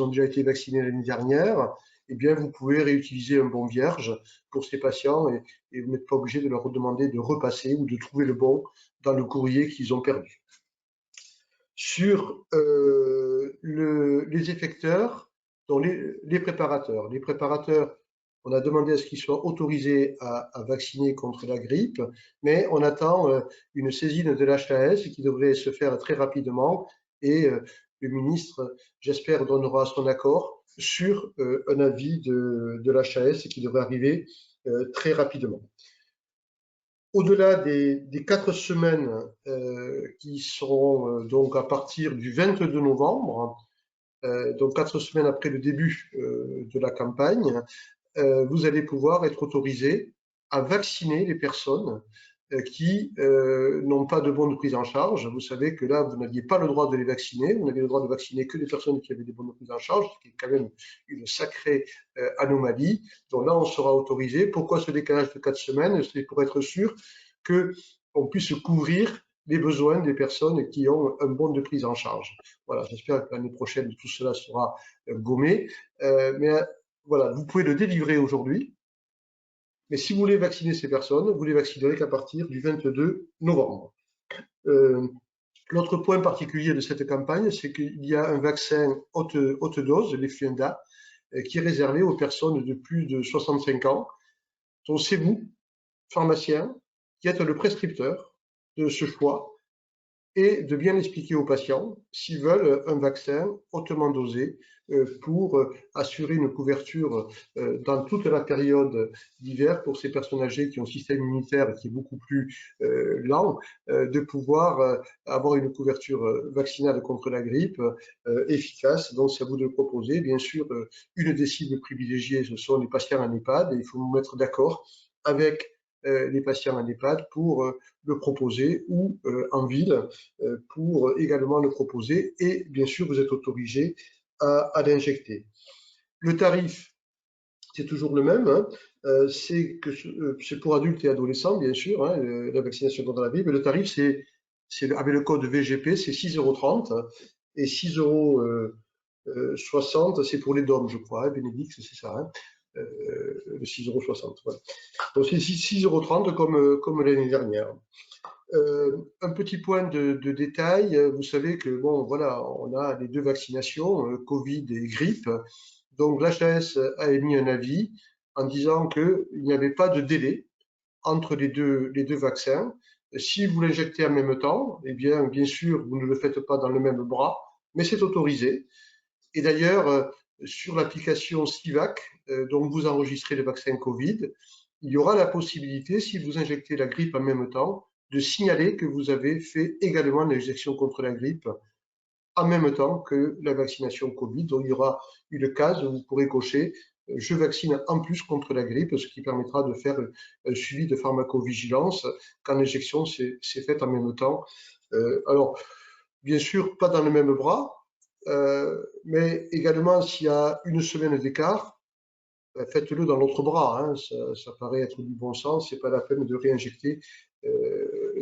ont déjà été vaccinées l'année dernière, eh bien, vous pouvez réutiliser un bon vierge pour ces patients et vous n'êtes pas obligé de leur demander de repasser ou de trouver le bon dans le courrier qu'ils ont perdu. Sur les effecteurs, donc les préparateurs. Les préparateurs, on a demandé à ce qu'ils soient autorisés à vacciner contre la grippe, mais on attend une saisine de l'HAS qui devrait se faire très rapidement et le ministre, j'espère, donnera son accord sur un avis de l'HAS qui devrait arriver très rapidement. Au-delà des 4 semaines qui seront donc à partir du 22 novembre, donc 4 semaines après le début de la campagne, vous allez pouvoir être autorisé à vacciner les personnes qui n'ont pas de bons de prise en charge. Vous savez que là, vous n'aviez pas le droit de les vacciner. Vous n'aviez le droit de vacciner que les personnes qui avaient des bons de prise en charge, ce qui est quand même une sacrée anomalie. Donc là, on sera autorisé. Pourquoi ce décalage de 4 semaines? C'est pour être sûr qu'on puisse couvrir les besoins des personnes qui ont un bon de prise en charge. Voilà, j'espère que l'année prochaine, tout cela sera gommé. Mais voilà, vous pouvez le délivrer aujourd'hui. Mais si vous voulez vacciner ces personnes, vous les vaccinerez qu'à partir du 22 novembre. L'autre point particulier de cette campagne, c'est qu'il y a un vaccin haute dose, l'Influenza, qui est réservé aux personnes de plus de 65 ans. Donc c'est vous, pharmacien, qui êtes le prescripteur de ce choix et de bien expliquer aux patients s'ils veulent un vaccin hautement dosé pour assurer une couverture dans toute la période d'hiver pour ces personnes âgées qui ont un système immunitaire qui est beaucoup plus lent, de pouvoir avoir une couverture vaccinale contre la grippe efficace. Donc, c'est à vous de le proposer. Bien sûr, une des cibles privilégiées, ce sont les patients en EHPAD. Et il faut nous mettre d'accord avec les patients en EHPAD pour le proposer ou en ville pour également le proposer et bien sûr vous êtes autorisé à l'injecter. Le tarif, c'est toujours le même, hein. C'est pour adultes et adolescents bien sûr, hein, la vaccination contre la grippe. Le tarif, c'est avec le code VGP, c'est 6,30 € et 6,60 €, c'est pour les DOM, je crois, hein, Bénédicte, c'est ça, hein, le 6,60 €. Voilà. Donc c'est 6,30 € comme l'année dernière. Un petit point de détail, vous savez que bon, voilà, on a les deux vaccinations, Covid et grippe. Donc l'HAS a émis un avis en disant qu'il n'y avait pas de délai entre les deux vaccins. Si vous l'injectez en même temps, eh bien sûr, vous ne le faites pas dans le même bras, mais c'est autorisé. Et d'ailleurs, sur l'application Stivac, dont vous enregistrez le vaccin Covid, il y aura la possibilité, si vous injectez la grippe en même temps, de signaler que vous avez fait également l'injection contre la grippe en même temps que la vaccination Covid. Donc, il y aura une case où vous pourrez cocher « Je vaccine en plus contre la grippe », ce qui permettra de faire un suivi de pharmacovigilance quand l'injection s'est faite en même temps. Alors, bien sûr, pas dans le même bras, mais également s'il y a une semaine d'écart, faites-le dans l'autre bras, hein. Ça paraît être du bon sens, c'est pas la peine de réinjecter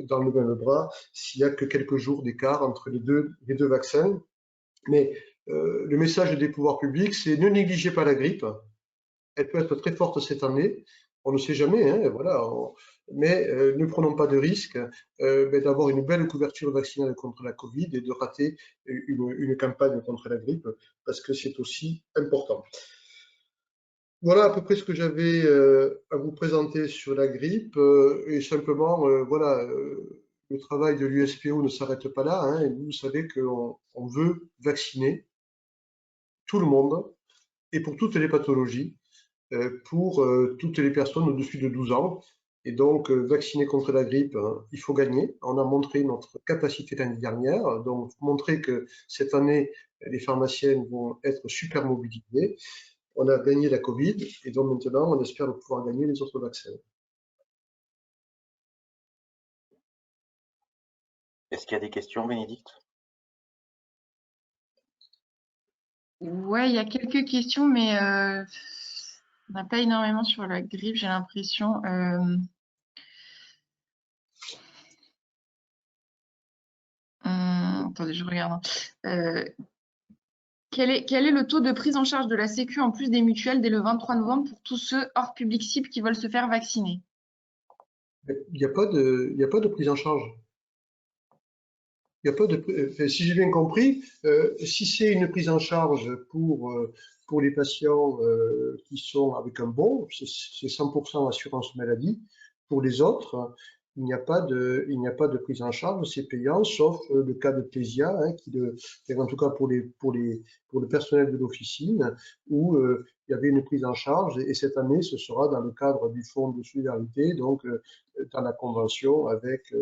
dans le même bras s'il n'y a que quelques jours d'écart entre les deux vaccins. Mais le message des pouvoirs publics, c'est ne négligez pas la grippe. Elle peut être très forte cette année, on ne sait jamais, hein, voilà. Mais ne prenons pas de risque d'avoir une belle couverture vaccinale contre la Covid et de rater une campagne contre la grippe, parce que c'est aussi important. Voilà à peu près ce que j'avais à vous présenter sur la grippe et simplement, voilà, le travail de l'USPO ne s'arrête pas là, hein, et vous savez qu'on veut vacciner tout le monde et pour toutes les pathologies, pour toutes les personnes au-dessus de 12 ans Et donc, vacciner contre la grippe, hein, il faut gagner. On a montré notre capacité l'année dernière. Donc, montrer que cette année, les pharmaciennes vont être super mobilisées. On a gagné la Covid et donc maintenant, on espère pouvoir gagner les autres vaccins. Est-ce qu'il y a des questions, Bénédicte? Ouais, il y a quelques questions, mais on n'a pas énormément sur la grippe, j'ai l'impression. Attendez, je regarde. Quel est le taux de prise en charge de la Sécu en plus des mutuelles dès le 23 novembre pour tous ceux hors public cible qui veulent se faire vacciner? Il n'y a pas de prise en charge. Il y a pas de, si j'ai bien compris, si c'est une prise en charge pour les patients qui sont avec un bon, c'est 100% assurance maladie. Pour les autres, il n'y a pas de prise en charge, c'est payant, sauf le cas de Plésia, hein, en tout cas pour le personnel de l'officine, où il y avait une prise en charge, et cette année, ce sera dans le cadre du Fonds de solidarité, donc dans la convention avec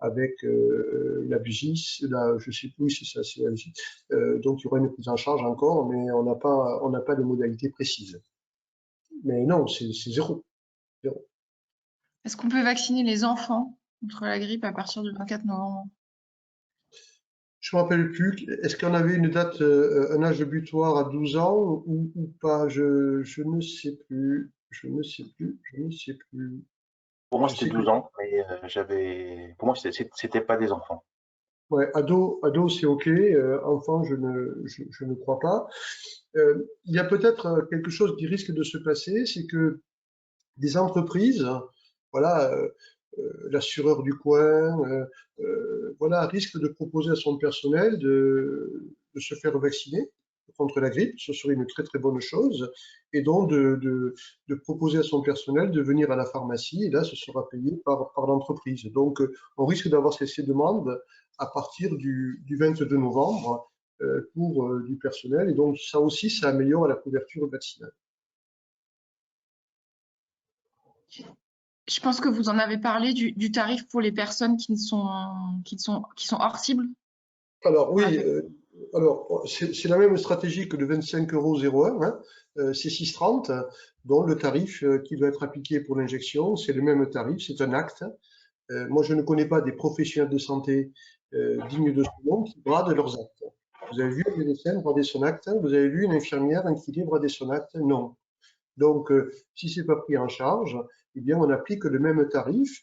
la BUGIS, je sais plus si ça c'est la BUGIS. Donc il y aura une prise en charge encore, mais on n'a pas de modalités précises. Mais non, c'est zéro. Zéro. Est-ce qu'on peut vacciner les enfants contre la grippe à partir du 24 novembre? Je me rappelle plus. Est-ce qu'on avait une date, un âge butoir à 12 ans ou pas? Je ne sais plus. Je ne sais plus. Je ne sais plus. Pour moi, Je c'était sais que 12 ans, mais pour moi, c'était pas des enfants. ouais, ado c'est OK. Enfant, je ne crois pas. Il y a peut-être quelque chose qui risque de se passer, c'est que des entreprises, voilà, l'assureur du coin, voilà, risque de proposer à son personnel de se faire vacciner contre la grippe. Ce serait une très très bonne chose. Et donc de proposer à son personnel de venir à la pharmacie, et là, ce sera payé par l'entreprise. Donc, on risque d'avoir ces demandes à partir du 22 novembre pour du personnel. Et donc, ça aussi, ça améliore la couverture vaccinale. Je pense que vous en avez parlé du tarif pour les personnes qui sont hors cible. Alors Pour la oui, alors c'est la même stratégie que le 25,01 €, hein, c'est 6,30 €, dont le tarif qui doit être appliqué pour l'injection, c'est le même tarif, c'est un acte. Moi, je ne connais pas des professionnels de santé dignes de ce nom qui bradent leurs actes. Vous avez vu un médecin brader son acte? Vous avez vu une infirmière infirmière brader son acte? Non. Donc, si c'est pas pris en charge, eh bien, on applique le même tarif,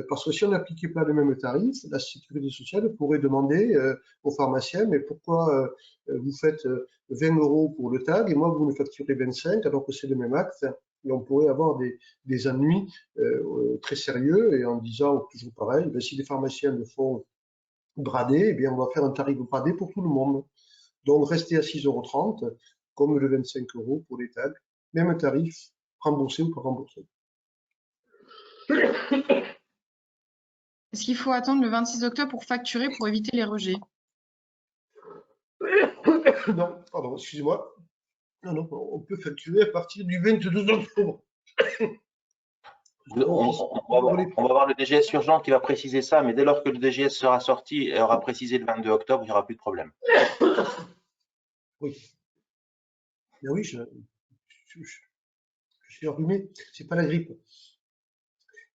parce que si on n'appliquait pas le même tarif, la sécurité sociale pourrait demander aux pharmaciens, mais pourquoi vous faites 20 € pour le tag et moi vous me facturez 25 alors que c'est le même acte? Et on pourrait avoir des ennuis très sérieux et en disant toujours pareil, ben, si les pharmaciens le font brader, eh bien, on va faire un tarif bradé pour tout le monde. Donc, rester à 6,30 € comme le 25 € pour les tags. Même tarif, remboursé ou pas remboursé. Est-ce qu'il faut attendre le 26 octobre pour facturer pour éviter les rejets? Non, pardon, excusez-moi. Non, non, on peut facturer à partir du 22 octobre. On va voir le DGS urgent qui va préciser ça, mais dès lors que le DGS sera sorti et aura précisé le 22 octobre, il n'y aura plus de problème. Oui. Mais oui, je suis enrhumé. C'est pas la grippe.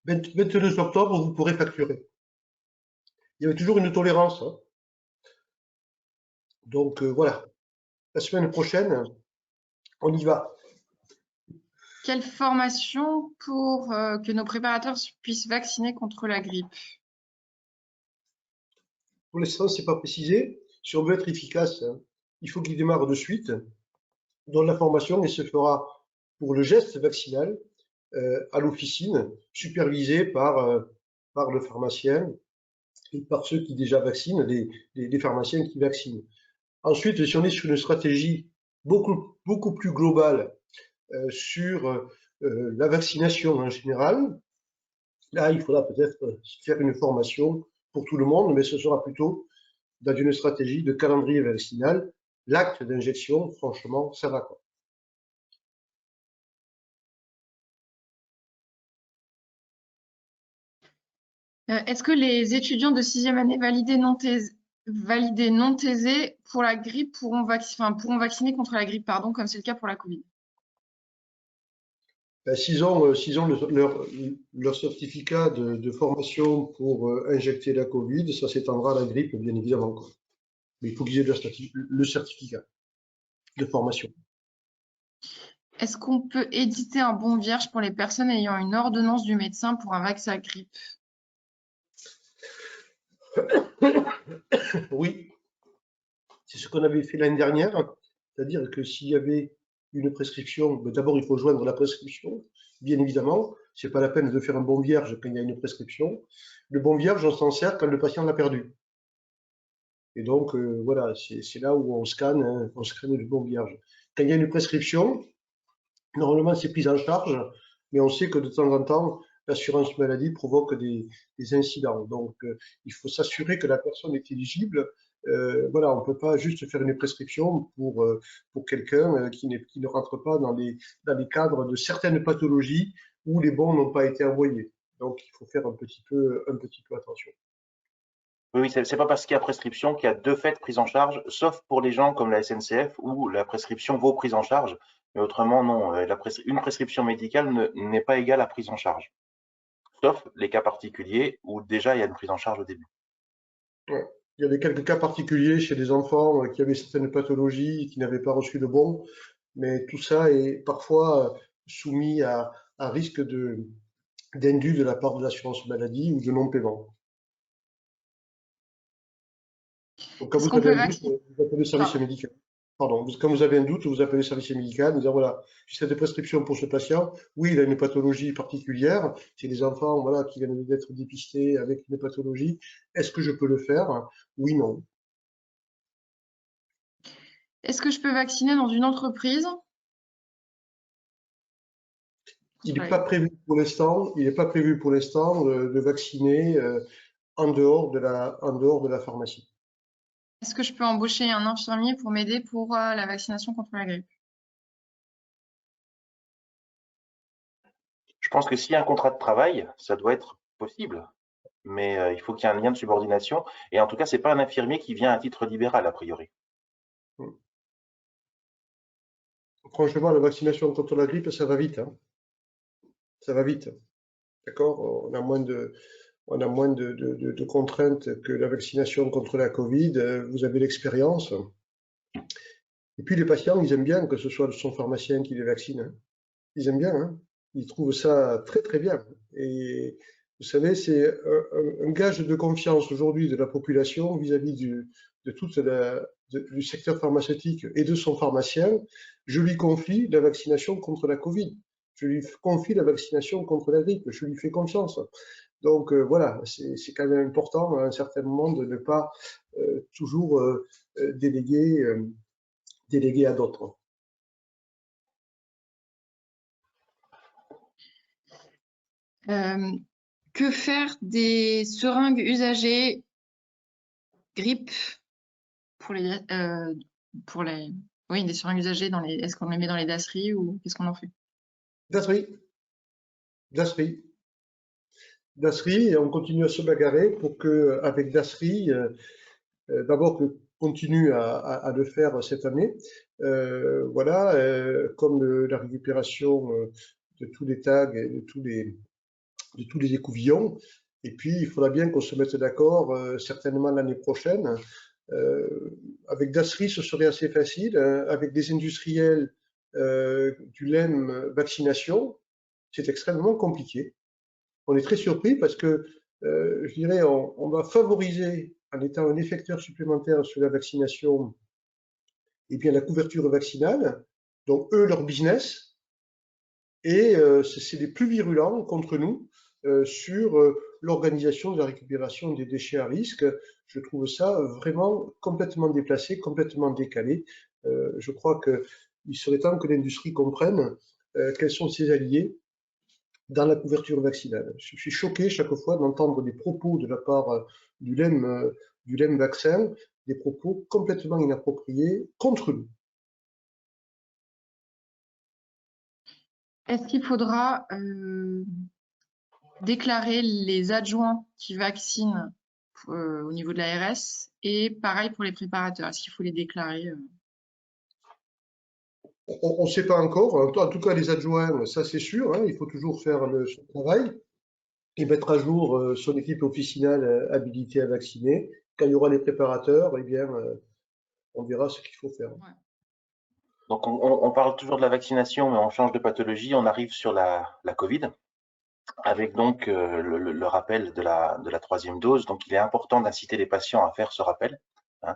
22 octobre, vous pourrez facturer. Il y avait toujours une tolérance, hein. Donc voilà. La semaine prochaine, on y va. Quelle formation pour que nos préparateurs puissent vacciner contre la grippe? Pour l'instant, c'est pas précisé. Si on veut être efficace, hein, il faut qu'il démarre de suite. Donc la formation, elle se fera pour le geste vaccinal à l'officine, supervisée par le pharmacien et par ceux qui déjà vaccinent, les pharmaciens qui vaccinent. Ensuite, si on est sur une stratégie beaucoup plus globale sur la vaccination en général, là, il faudra peut-être faire une formation pour tout le monde, mais ce sera plutôt dans une stratégie de calendrier vaccinal. L'acte d'injection, franchement, ça va quoi. Est-ce que les étudiants de 6e année validés non thésés pour la grippe pourront vacciner contre la grippe, pardon, comme c'est le cas pour la Covid? Ben, s'ils ont leur certificat de formation pour injecter la Covid, ça s'étendra à la grippe, bien évidemment, quoi. Mais il faut qu'ils aient le certificat de formation. Est-ce qu'on peut éditer un bon vierge pour les personnes ayant une ordonnance du médecin pour un vaccin grippe? Oui, c'est ce qu'on avait fait l'année dernière, c'est-à-dire que s'il y avait une prescription, ben d'abord il faut joindre la prescription, bien évidemment, c'est pas la peine de faire un bon vierge quand il y a une prescription. Le bon vierge, on s'en sert quand le patient l'a perdu. Et donc, voilà, c'est là où on scanne, hein, on scanne du bon vierge. Quand il y a une prescription, normalement, c'est pris en charge, mais on sait que de temps en temps, l'assurance maladie provoque des incidents. Donc, il faut s'assurer que la personne est éligible. Voilà, on ne peut pas juste faire une prescription pour quelqu'un qui ne rentre pas dans les cadres de certaines pathologies où les bons n'ont pas été envoyés. Donc, il faut faire un petit peu attention. Oui, c'est pas parce qu'il y a prescription qu'il y a de fait prise en charge, sauf pour les gens comme la SNCF où la prescription vaut prise en charge. Mais autrement, non, une prescription médicale n'est pas égale à prise en charge. Sauf les cas particuliers où déjà il y a une prise en charge au début. Ouais. Il y avait quelques cas particuliers chez des enfants qui avaient certaines pathologies et qui n'avaient pas reçu de bons, mais tout ça est parfois soumis à risque d'indu de la part de l'assurance maladie ou de non-paiement. Donc, quand Est-ce vous qu'on avez peut un doute, vacciner? vous appelez le service médical. Pardon, quand vous avez un doute, vous appelez le service médical, vous dites voilà, j'ai cette prescription pour ce patient. Oui, il a une pathologie particulière. C'est des enfants, voilà, qui viennent d'être dépistés avec une pathologie. Est-ce que je peux le faire? Oui, non. Est-ce que je peux vacciner dans une entreprise? Il n'est pas prévu pour l'instant, de vacciner en dehors de la pharmacie. Est-ce que je peux embaucher un infirmier pour m'aider pour la vaccination contre la grippe? Je pense que s'il y a un contrat de travail, ça doit être possible. Mais il faut qu'il y ait un lien de subordination. Et en tout cas, c'est pas un infirmier qui vient à titre libéral, a priori. Franchement, la vaccination contre la grippe, ça va vite, hein. Ça va vite. D'accord? On a moins de contraintes que la vaccination contre la Covid. Vous avez l'expérience. Et puis les patients, ils aiment bien que ce soit son pharmacien qui les vaccine, hein. Ils aiment bien, hein. Ils trouvent ça très très bien. Et vous savez, c'est un gage de confiance aujourd'hui de la population vis-à-vis du secteur pharmaceutique et de son pharmacien. Je lui confie la vaccination contre la Covid. Je lui confie la vaccination contre la grippe. Je lui fais confiance. Donc voilà, c'est quand même important à un certain moment de ne pas toujours déléguer à d'autres. Que faire des seringues usagées grippe pour les oui, des seringues usagées est-ce qu'on les met dans les dasseries ou qu'est-ce qu'on en fait? Dasserie, Dasserie, Dasserie, et on continue à se bagarrer pour que, avec Dasserie, d'abord que continue à le faire cette année, voilà, comme la récupération de tous les tags et de tous les écouvillons. Et puis, il faudra bien qu'on se mette d'accord, certainement l'année prochaine. Avec Dasserie, ce serait assez facile. Avec des industriels du LEM vaccination, c'est extrêmement compliqué. On est très surpris parce que, je dirais, on va favoriser, en étant un effecteur supplémentaire sur la vaccination, et bien la couverture vaccinale, donc eux, leur business, et c'est les plus virulents contre nous sur l'organisation de la récupération des déchets à risque. Je trouve ça vraiment complètement déplacé, complètement décalé. Je crois qu'il serait temps que l'industrie comprenne quels sont ses alliés dans la couverture vaccinale. Je suis choqué chaque fois d'entendre des propos de la part du LEM vaccin, des propos complètement inappropriés contre nous. Est-ce qu'il faudra déclarer les adjoints qui vaccinent au niveau de l'ARS et pareil pour les préparateurs. Est-ce qu'il faut les déclarer On ne sait pas encore. En tout cas, les adjoints, ça c'est sûr, hein, il faut toujours faire son travail et mettre à jour son équipe officinale habilitée à vacciner. Quand il y aura les préparateurs, eh bien, on verra ce qu'il faut faire. Ouais. Donc, on parle toujours de la vaccination, mais on change de pathologie. On arrive sur la Covid, avec donc le rappel de la troisième dose. Donc, il est important d'inciter les patients à faire ce rappel. Hein.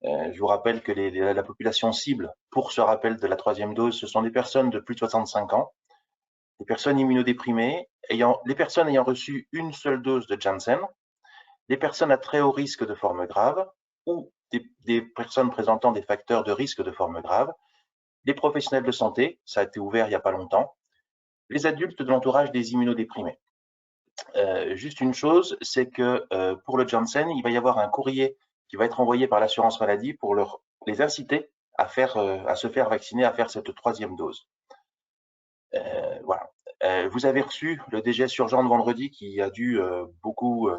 Je vous rappelle que la population cible pour ce rappel de la troisième dose, ce sont des personnes de plus de 65 ans, des personnes immunodéprimées, les personnes ayant reçu une seule dose de Janssen, les personnes à très haut risque de forme grave ou des personnes présentant des facteurs de risque de forme grave, les professionnels de santé, ça a été ouvert il n'y a pas longtemps, les adultes de l'entourage des immunodéprimés. Juste une chose, c'est que pour le Janssen, il va y avoir un courrier qui va être envoyé par l'assurance maladie pour les inciter à se faire vacciner, à faire cette troisième dose. Voilà. Vous avez reçu le DGS urgent de vendredi qui a dû beaucoup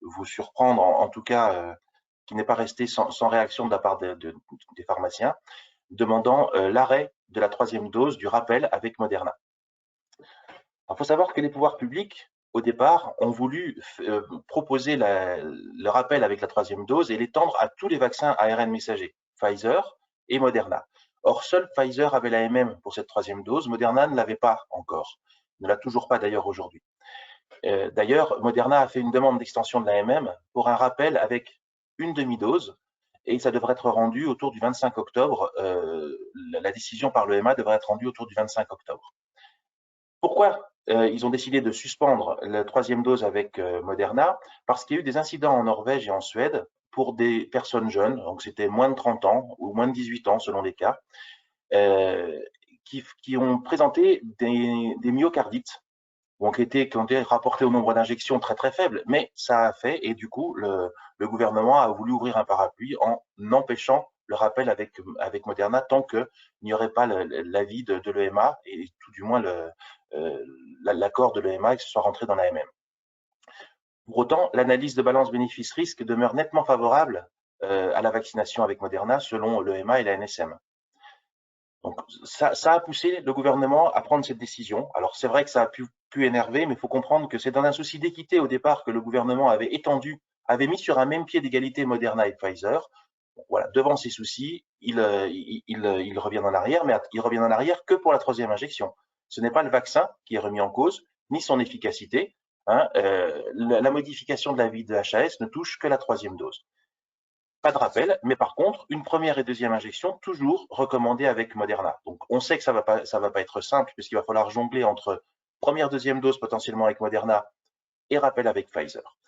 vous surprendre, en tout cas, qui n'est pas resté sans réaction de la part des pharmaciens, demandant l'arrêt de la troisième dose du rappel avec Moderna. Il faut savoir que les pouvoirs publics, au départ, ont voulu proposer le rappel avec la troisième dose et l'étendre à tous les vaccins ARN messagers, Pfizer et Moderna. Or, seul Pfizer avait l'AMM pour cette troisième dose, Moderna ne l'avait pas encore, ne l'a toujours pas d'ailleurs aujourd'hui. D'ailleurs, Moderna a fait une demande d'extension de l'AMM pour un rappel avec une demi-dose et ça devrait être rendu autour du 25 octobre. La décision par l'EMA devrait être rendue autour du 25 octobre. Pourquoi ils ont décidé de suspendre la troisième dose avec Moderna? Parce qu'il y a eu des incidents en Norvège et en Suède pour des personnes jeunes, donc c'était moins de 30 ans ou moins de 18 ans selon les cas, qui ont présenté des myocardites qui ont été rapportés au nombre d'injections très très faible, mais ça a fait, et du coup, le gouvernement a voulu ouvrir un parapluie en empêchant le rappel avec Moderna tant qu'il n'y aurait pas l'avis de l'EMA et tout du moins l'accord de l'EMA et que ce soit rentré dans l'AMM. Pour autant, l'analyse de balance bénéfice-risque demeure nettement favorable à la vaccination avec Moderna selon l'EMA et la NSM. Donc, ça a poussé le gouvernement à prendre cette décision. Alors, c'est vrai que ça a pu énerver, mais il faut comprendre que c'est dans un souci d'équité au départ que le gouvernement avait mis sur un même pied d'égalité Moderna et Pfizer. Donc, voilà, devant ces soucis, il revient en arrière, mais il revient en arrière que pour la troisième injection. Ce n'est pas le vaccin qui est remis en cause, ni son efficacité. Hein, la modification de l'avis de HAS ne touche que la troisième dose. Pas de rappel, mais par contre, une première et deuxième injection, toujours recommandée avec Moderna. Donc, on sait que ça va pas être simple, puisqu'il va falloir jongler entre première, deuxième dose potentiellement avec Moderna et rappel avec Pfizer.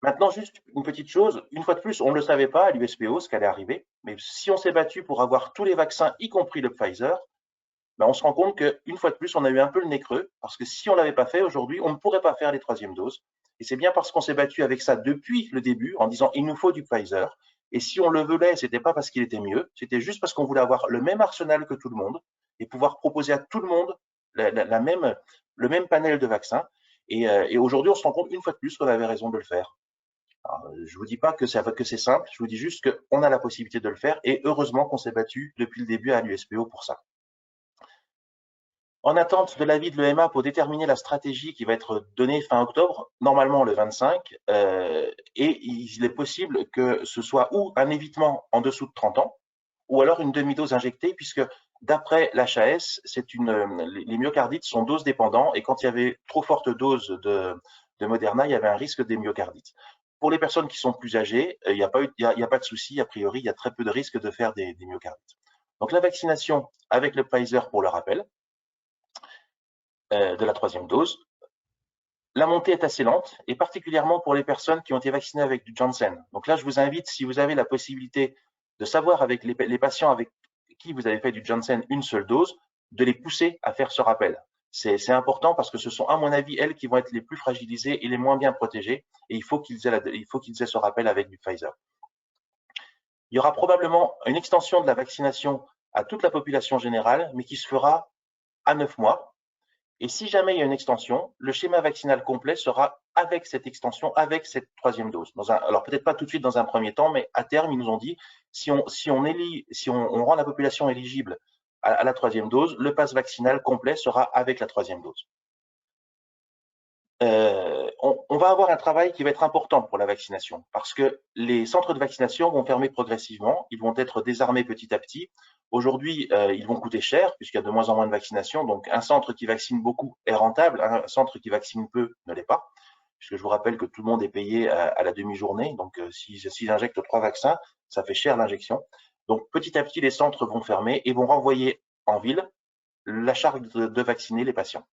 Maintenant, juste une petite chose, une fois de plus, on ne le savait pas à l'USPO, ce qu'allait arriver, mais si on s'est battu pour avoir tous les vaccins, y compris le Pfizer, ben on se rend compte qu'une fois de plus, on a eu un peu le nez creux, parce que si on ne l'avait pas fait aujourd'hui, on ne pourrait pas faire les troisièmes doses. Et c'est bien parce qu'on s'est battu avec ça depuis le début, en disant il nous faut du Pfizer. Et si on le voulait, ce n'était pas parce qu'il était mieux, c'était juste parce qu'on voulait avoir le même arsenal que tout le monde et pouvoir proposer à tout le monde le même panel de vaccins. Et aujourd'hui, on se rend compte une fois de plus qu'on avait raison de le faire. Alors, je ne vous dis pas que c'est simple, je vous dis juste qu'on a la possibilité de le faire et heureusement qu'on s'est battu depuis le début à l'USPO pour ça. En attente de l'avis de l'EMA pour déterminer la stratégie qui va être donnée fin octobre, normalement le 25, et il est possible que ce soit ou un évitement en dessous de 30 ans, ou alors une demi-dose injectée, puisque d'après l'HAS, les myocardites sont dose dépendants, et quand il y avait trop forte dose de Moderna, il y avait un risque des myocardites. Pour les personnes qui sont plus âgées, il n'y a pas de souci, a priori, il y a très peu de risque de faire des myocardites. Donc la vaccination avec le Pfizer pour le rappel, de la troisième dose. La montée est assez lente, et particulièrement pour les personnes qui ont été vaccinées avec du Janssen. Donc là, je vous invite, si vous avez la possibilité de savoir avec les patients avec qui vous avez fait du Janssen une seule dose, de les pousser à faire ce rappel. C'est important parce que ce sont, à mon avis, elles qui vont être les plus fragilisées et les moins bien protégées, et il faut qu'ils aient ce rappel avec du Pfizer. Il y aura probablement une extension de la vaccination à toute la population générale, mais qui se fera à 9 mois. Et si jamais il y a une extension, le schéma vaccinal complet sera avec cette extension, avec cette troisième dose. Alors peut-être pas tout de suite dans un premier temps, mais à terme, ils nous ont dit, si on rend la population éligible à la troisième dose, le pass vaccinal complet sera avec la troisième dose. On va avoir un travail qui va être important pour la vaccination parce que les centres de vaccination vont fermer progressivement, ils vont être désarmés petit à petit. Aujourd'hui, ils vont coûter cher puisqu'il y a de moins en moins de vaccination. Donc, un centre qui vaccine beaucoup est rentable, un centre qui vaccine peu ne l'est pas. Puisque je vous rappelle que tout le monde est payé à la demi-journée. Donc, s'ils injectent 3 vaccins, ça fait cher l'injection. Donc, petit à petit, les centres vont fermer et vont renvoyer en ville la charge de vacciner les patients.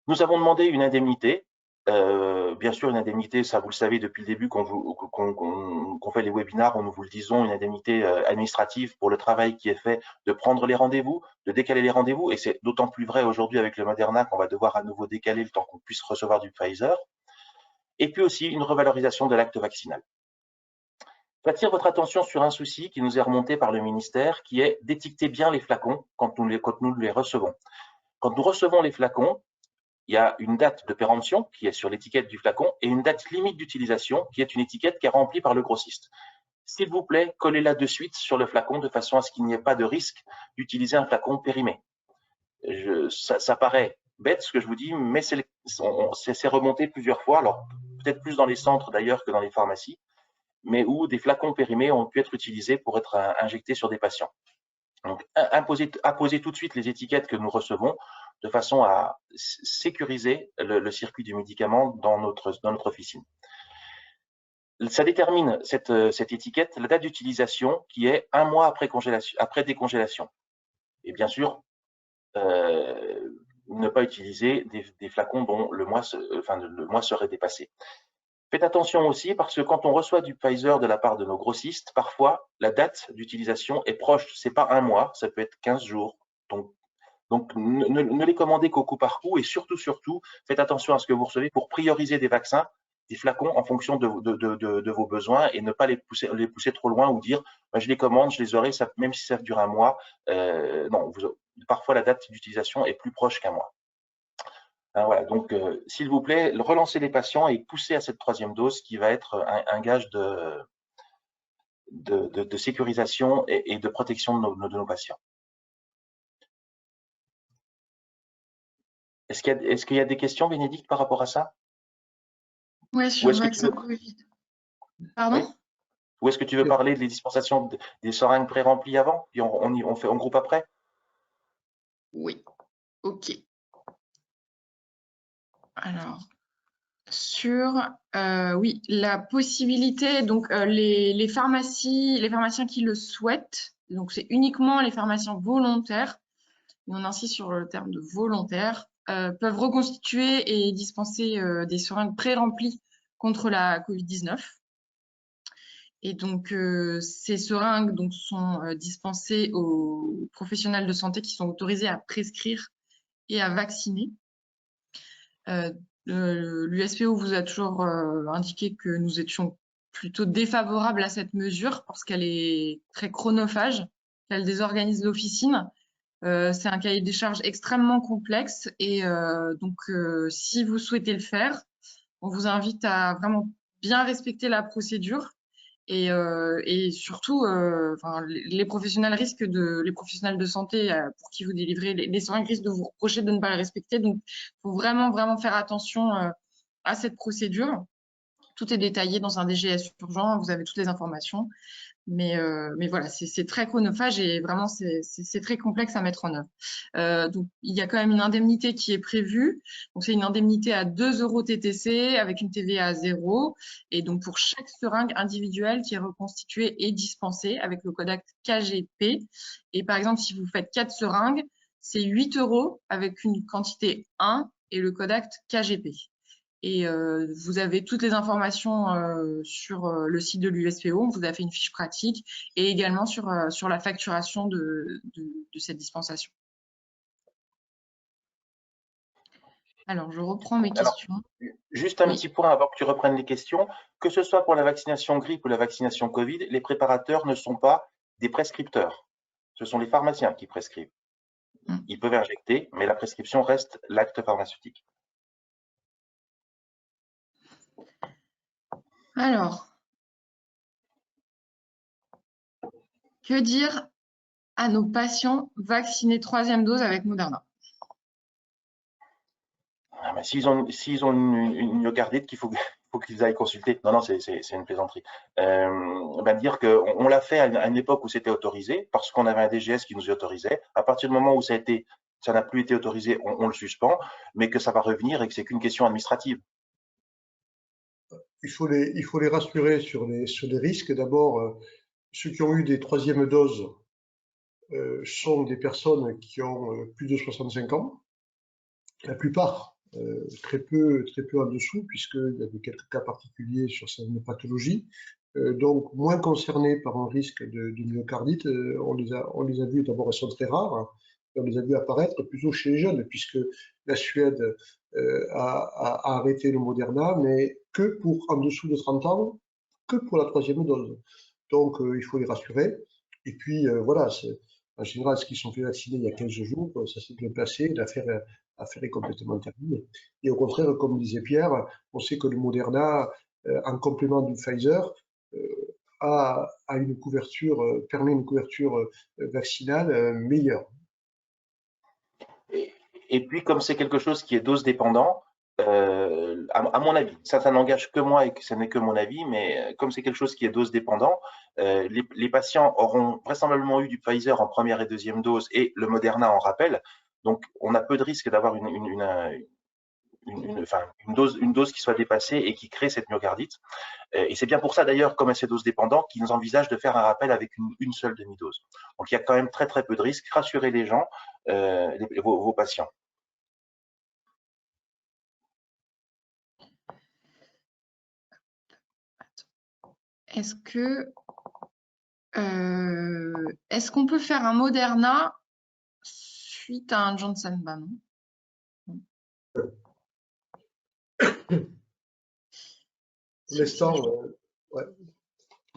Nous avons demandé une indemnité, bien sûr une indemnité, ça vous le savez depuis le début qu'on fait les webinars, nous vous le disons, une indemnité administrative pour le travail qui est fait de prendre les rendez-vous, de décaler les rendez-vous, et c'est d'autant plus vrai aujourd'hui avec le Moderna qu'on va devoir à nouveau décaler le temps qu'on puisse recevoir du Pfizer, et puis aussi une revalorisation de l'acte vaccinal. J'attire votre attention sur un souci qui nous est remonté par le ministère, qui est d'étiqueter bien les flacons quand nous les recevons. Quand nous recevons les flacons, il y a une date de péremption qui est sur l'étiquette du flacon et une date limite d'utilisation qui est une étiquette qui est remplie par le grossiste. S'il vous plaît, collez-la de suite sur le flacon de façon à ce qu'il n'y ait pas de risque d'utiliser un flacon périmé. Ça paraît bête ce que je vous dis, mais c'est remonté plusieurs fois, alors peut-être plus dans les centres d'ailleurs que dans les pharmacies, mais où des flacons périmés ont pu être utilisés pour être injectés sur des patients. Donc, apposer tout de suite les étiquettes que nous recevons de façon à sécuriser le circuit du médicament dans notre officine. Ça détermine cette étiquette, la date d'utilisation qui est 1 mois après décongélation. Et bien sûr, ne pas utiliser des flacons dont le mois serait dépassé. Faites attention aussi parce que quand on reçoit du Pfizer de la part de nos grossistes, parfois la date d'utilisation est proche. C'est pas 1 mois, ça peut être 15 jours. Donc ne les commandez qu'au coup par coup et surtout, faites attention à ce que vous recevez pour prioriser des vaccins, des flacons en fonction de vos besoins et ne pas les pousser trop loin ou dire je les commande, je les aurai, même si ça dure 1 mois. Non, parfois la date d'utilisation est plus proche qu'1 mois. Alors voilà, donc s'il vous plaît, relancez les patients et poussez à cette troisième dose qui va être un gage de sécurisation et de protection de nos patients. Est-ce qu'il y a des questions, Bénédicte, par rapport à ça? Oui, sur le vaccin Covid. Pardon? Oui. Ou est-ce que tu veux parler des dispensations des seringues pré-remplies avant, puis on fait en groupe après? Oui, ok. Alors, oui, la possibilité, donc les pharmaciens qui le souhaitent, donc c'est uniquement les pharmaciens volontaires, on insiste sur le terme de volontaire, peuvent reconstituer et dispenser des seringues pré-remplies contre la Covid-19. Et donc, ces seringues sont dispensées aux professionnels de santé qui sont autorisés à prescrire et à vacciner. L'USPO vous a toujours indiqué que nous étions plutôt défavorables à cette mesure parce qu'elle est très chronophage, qu'elle désorganise l'officine. C'est un cahier des charges extrêmement complexe et donc si vous souhaitez le faire, on vous invite à vraiment bien respecter la procédure et surtout, les professionnels de santé pour qui vous délivrez les seringues risquent de vous reprocher de ne pas les respecter. Donc, il faut vraiment faire attention à cette procédure. Tout est détaillé dans un DGS urgent, vous avez toutes les informations. Mais voilà, c'est très chronophage et vraiment c'est très complexe à mettre en œuvre. Donc il y a quand même une indemnité qui est prévue. Donc c'est une indemnité à 2 € TTC avec une TVA à 0. Et donc pour chaque seringue individuelle qui est reconstituée et dispensée avec le code acte KGP. Et par exemple, si vous faites 4 seringues, c'est 8 € avec une quantité 1 et le code acte KGP. Et vous avez toutes les informations sur le site de l'USPO. On vous a fait une fiche pratique et également sur la facturation de cette dispensation. Alors, je reprends mes questions. Juste un petit point avant que tu reprennes les questions. Que ce soit pour la vaccination grippe ou la vaccination Covid, les préparateurs ne sont pas des prescripteurs. Ce sont les pharmaciens qui prescrivent. Ils peuvent injecter, mais la prescription reste l'acte pharmaceutique. Alors, que dire à nos patients vaccinés 3e dose avec Moderna? Ah ben, s'ils ont une myocardite qu'il faut qu'ils aillent consulter. Non, c'est une plaisanterie. Dire qu'on l'a fait à une époque où c'était autorisé, parce qu'on avait un DGS qui nous y autorisait. À partir du moment où ça n'a plus été autorisé, on le suspend, mais que ça va revenir et que c'est qu'une question administrative. Il faut les rassurer sur les risques. D'abord, ceux qui ont eu des 3e doses sont des personnes qui ont plus de 65 ans. La plupart, très peu en dessous, puisqu'il y a quelques cas particuliers sur certaines pathologies. Donc, moins concernés par un risque de myocardite. On les a vus, d'abord, elles sont très rares, hein, et on les a vus apparaître plutôt chez les jeunes, puisque la Suède a arrêté le Moderna, mais que pour en dessous de 30 ans, que pour la 3e dose. Donc, il faut les rassurer. Et puis, voilà, en général, ceux qui sont fait vacciner il y a 15 jours, ça s'est bien passé, l'affaire est complètement terminée. Et au contraire, comme disait Pierre, on sait que le Moderna, en complément du Pfizer, une couverture, permet une couverture vaccinale meilleure. Et puis, comme c'est quelque chose qui est dose dépendant, à mon avis, ça n'engage que moi et que ce n'est que mon avis, mais comme c'est quelque chose qui est dose dépendant, les patients auront vraisemblablement eu du Pfizer en 1re et 2e dose et le Moderna en rappel. Donc, on a peu de risque d'avoir une dose qui soit dépassée et qui crée cette myocardite. Et c'est bien pour ça d'ailleurs, comme c'est dose dépendant, qu'ils envisagent de faire un rappel avec une seule demi-dose. Donc il y a quand même très très peu de risques. Rassurez les gens, vos patients. Est-ce qu'on peut faire un Moderna suite à un Johnson? Bah non.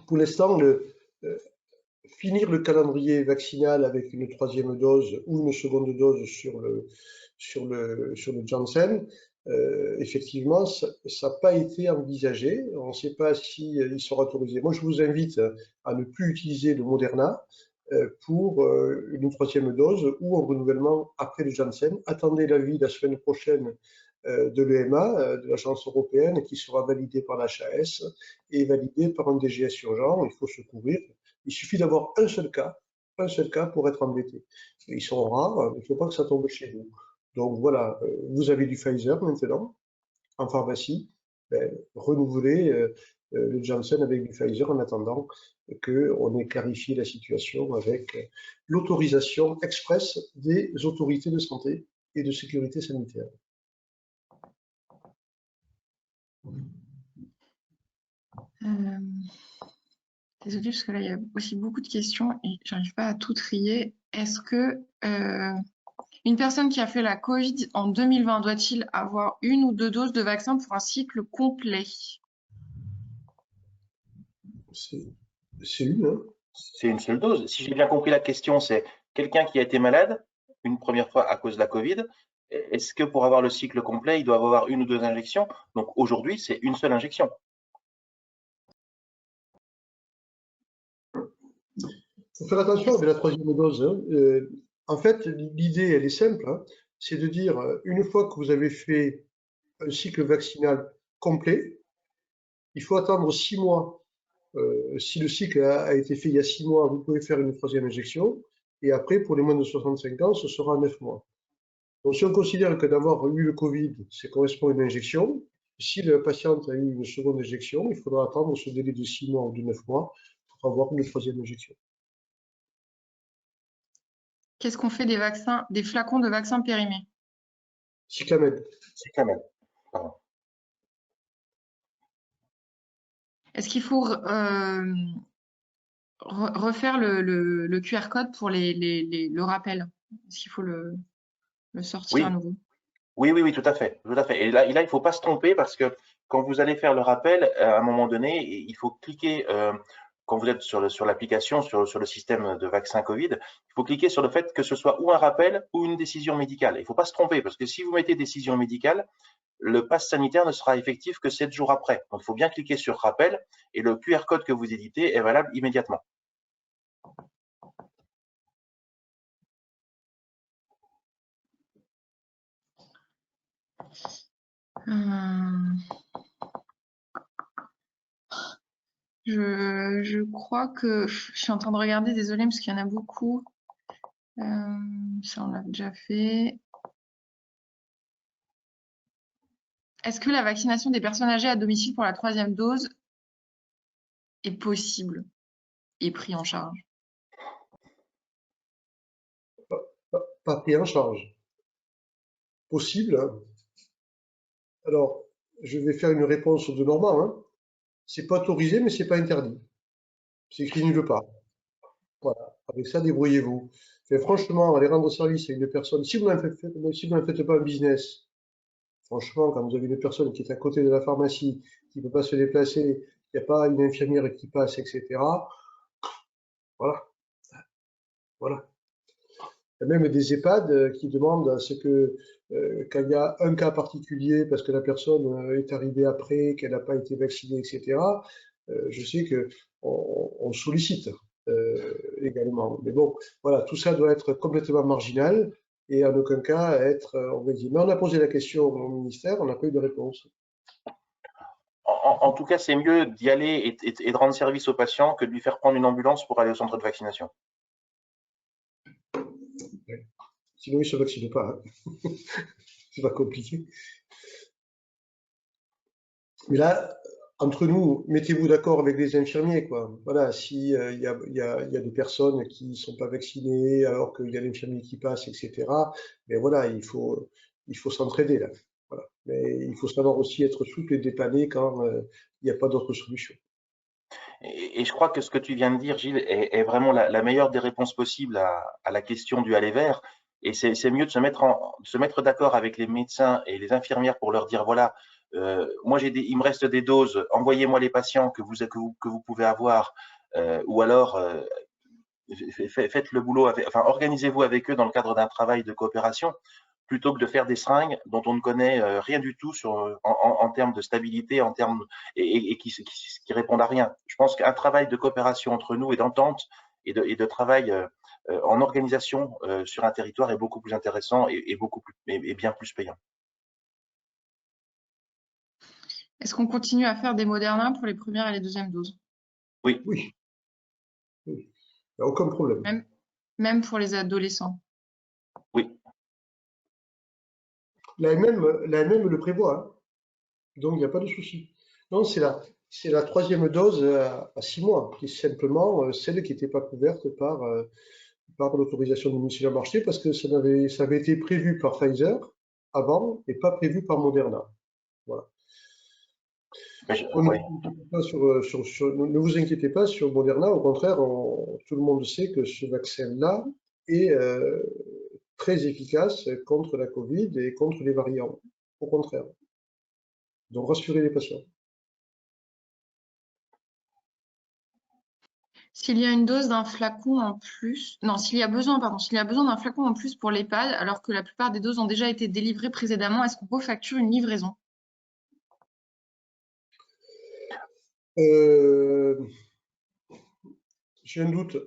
Pour l'instant, finir le calendrier vaccinal avec une 3e dose ou une seconde dose sur le Janssen, effectivement, ça n'a pas été envisagé. On ne sait pas s'il sera autorisé. Moi, je vous invite à ne plus utiliser le Moderna pour une 3e dose ou un renouvellement après le Janssen. Attendez l'avis la semaine prochaine de l'EMA, de l'Agence européenne, qui sera validé par l'HAS et validé par un DGS urgent. Il faut se couvrir. Il suffit d'avoir un seul cas pour être embêté. Ils sont rares, il ne faut pas que ça tombe chez vous. Donc voilà, vous avez du Pfizer maintenant en pharmacie, renouvelez le Janssen avec du Pfizer en attendant qu'on ait clarifié la situation avec l'autorisation express des autorités de santé et de sécurité sanitaire. Désolée, parce que là, il y a aussi beaucoup de questions et je n'arrive pas à tout trier. Est-ce que une personne qui a fait la Covid en 2020 doit-il avoir 1 ou 2 doses de vaccin pour un cycle complet? C'est une, hein. C'est une seule dose. Si j'ai bien compris la question, c'est quelqu'un qui a été malade une première fois à cause de la Covid. Est-ce que pour avoir le cycle complet, il doit avoir 1 ou 2 injections? Donc aujourd'hui, c'est une seule injection. Il faut faire attention avec la 3e dose. Hein. En fait, l'idée, elle est simple. Hein. C'est de dire, une fois que vous avez fait un cycle vaccinal complet, il faut attendre 6 mois. Si le cycle a été fait il y a 6 mois, vous pouvez faire une 3e injection. Et après, pour les moins de 65 ans, ce sera 9 mois. Donc, si on considère que d'avoir eu le Covid, ça correspond à une injection, si la patiente a eu une seconde injection, il faudra attendre ce délai de 6 mois ou de 9 mois pour avoir une 3e injection. Qu'est-ce qu'on fait des flacons de vaccins périmés? Cyclamène. Cyclamène, pardon. Est-ce qu'il faut refaire le QR code pour le rappel? Est-ce qu'il faut le sortir à nouveau? Oui, tout à fait. Et là, il ne faut pas se tromper parce que quand vous allez faire le rappel, à un moment donné, il faut cliquer quand vous êtes sur l'application, sur le système de vaccin Covid, il faut cliquer sur le fait que ce soit ou un rappel ou une décision médicale. Il ne faut pas se tromper, parce que si vous mettez décision médicale, le pass sanitaire ne sera effectif que 7 jours après. Donc, il faut bien cliquer sur rappel et le QR code que vous éditez est valable immédiatement. Je crois que je suis en train de regarder, désolée, parce qu'il y en a beaucoup. Ça, on l'a déjà fait. Est-ce que la vaccination des personnes âgées à domicile pour la 3e dose est possible et pris en charge? Pas pris en charge. Possible, hein. Alors, je vais faire une réponse de Normand, hein. C'est pas autorisé, mais c'est pas interdit. C'est écrit nulle part. Voilà. Avec ça, débrouillez-vous. Franchement, aller rendre service à une personne, si vous n'en faites pas un business, franchement, quand vous avez une personne qui est à côté de la pharmacie, qui ne peut pas se déplacer, il n'y a pas une infirmière qui passe, etc. Voilà. Voilà. Il y a même des EHPAD qui demandent à ce que, quand il y a un cas particulier, parce que la personne est arrivée après, qu'elle n'a pas été vaccinée, etc., je sais qu'on sollicite également. Mais bon, voilà, tout ça doit être complètement marginal et en aucun cas être, on va dire. Mais on a posé la question au ministère, on n'a pas eu de réponse. En tout cas, c'est mieux d'y aller et de rendre service au patient que de lui faire prendre une ambulance pour aller au centre de vaccination. Sinon, il ne se vaccine pas, hein. C'est pas compliqué. Mais là, entre nous, mettez-vous d'accord avec les infirmiers, quoi. Voilà, si il y a des personnes qui ne sont pas vaccinées alors qu'il y a l'infirmier qui passe, etc. Mais voilà, il faut s'entraider là. Voilà. Mais il faut savoir aussi être souple et dépanner quand il n'y a pas d'autre solution. Et je crois que ce que tu viens de dire, Gilles, est vraiment la meilleure des réponses possibles à la question du aller vers. Et c'est mieux de se mettre d'accord avec les médecins et les infirmières pour leur dire, voilà, moi il me reste des doses, envoyez-moi les patients que vous pouvez avoir, ou alors faites le boulot, enfin organisez-vous avec eux dans le cadre d'un travail de coopération, plutôt que de faire des seringues dont on ne connaît rien du tout en termes de stabilité, en termes et qui répondent à rien. Je pense qu'un travail de coopération entre nous et d'entente et de travail en organisation sur un territoire est beaucoup plus intéressant et beaucoup plus et bien plus payant. Est-ce qu'on continue à faire des Moderna pour les premières et les 2e doses? Oui, oui, il n'y a aucun problème. Même pour les adolescents? Oui. L'AMM le prévoit, hein. Donc il n'y a pas de souci. Non, c'est la 3e dose à 6 mois, qui est simplement celle qui n'était pas couverte par l'autorisation du ministère du marché, parce que ça avait été prévu par Pfizer avant et pas prévu par Moderna. Voilà. Ne vous inquiétez pas sur Moderna, au contraire, tout le monde sait que ce vaccin-là est très efficace contre la Covid et contre les variants. Au contraire. Donc rassurez les patients. S'il y a une dose d'un flacon en plus, non, s'il y a besoin d'un flacon en plus pour l'EHPAD, alors que la plupart des doses ont déjà été délivrées précédemment, est-ce qu'on refacture une livraison? J'ai un doute.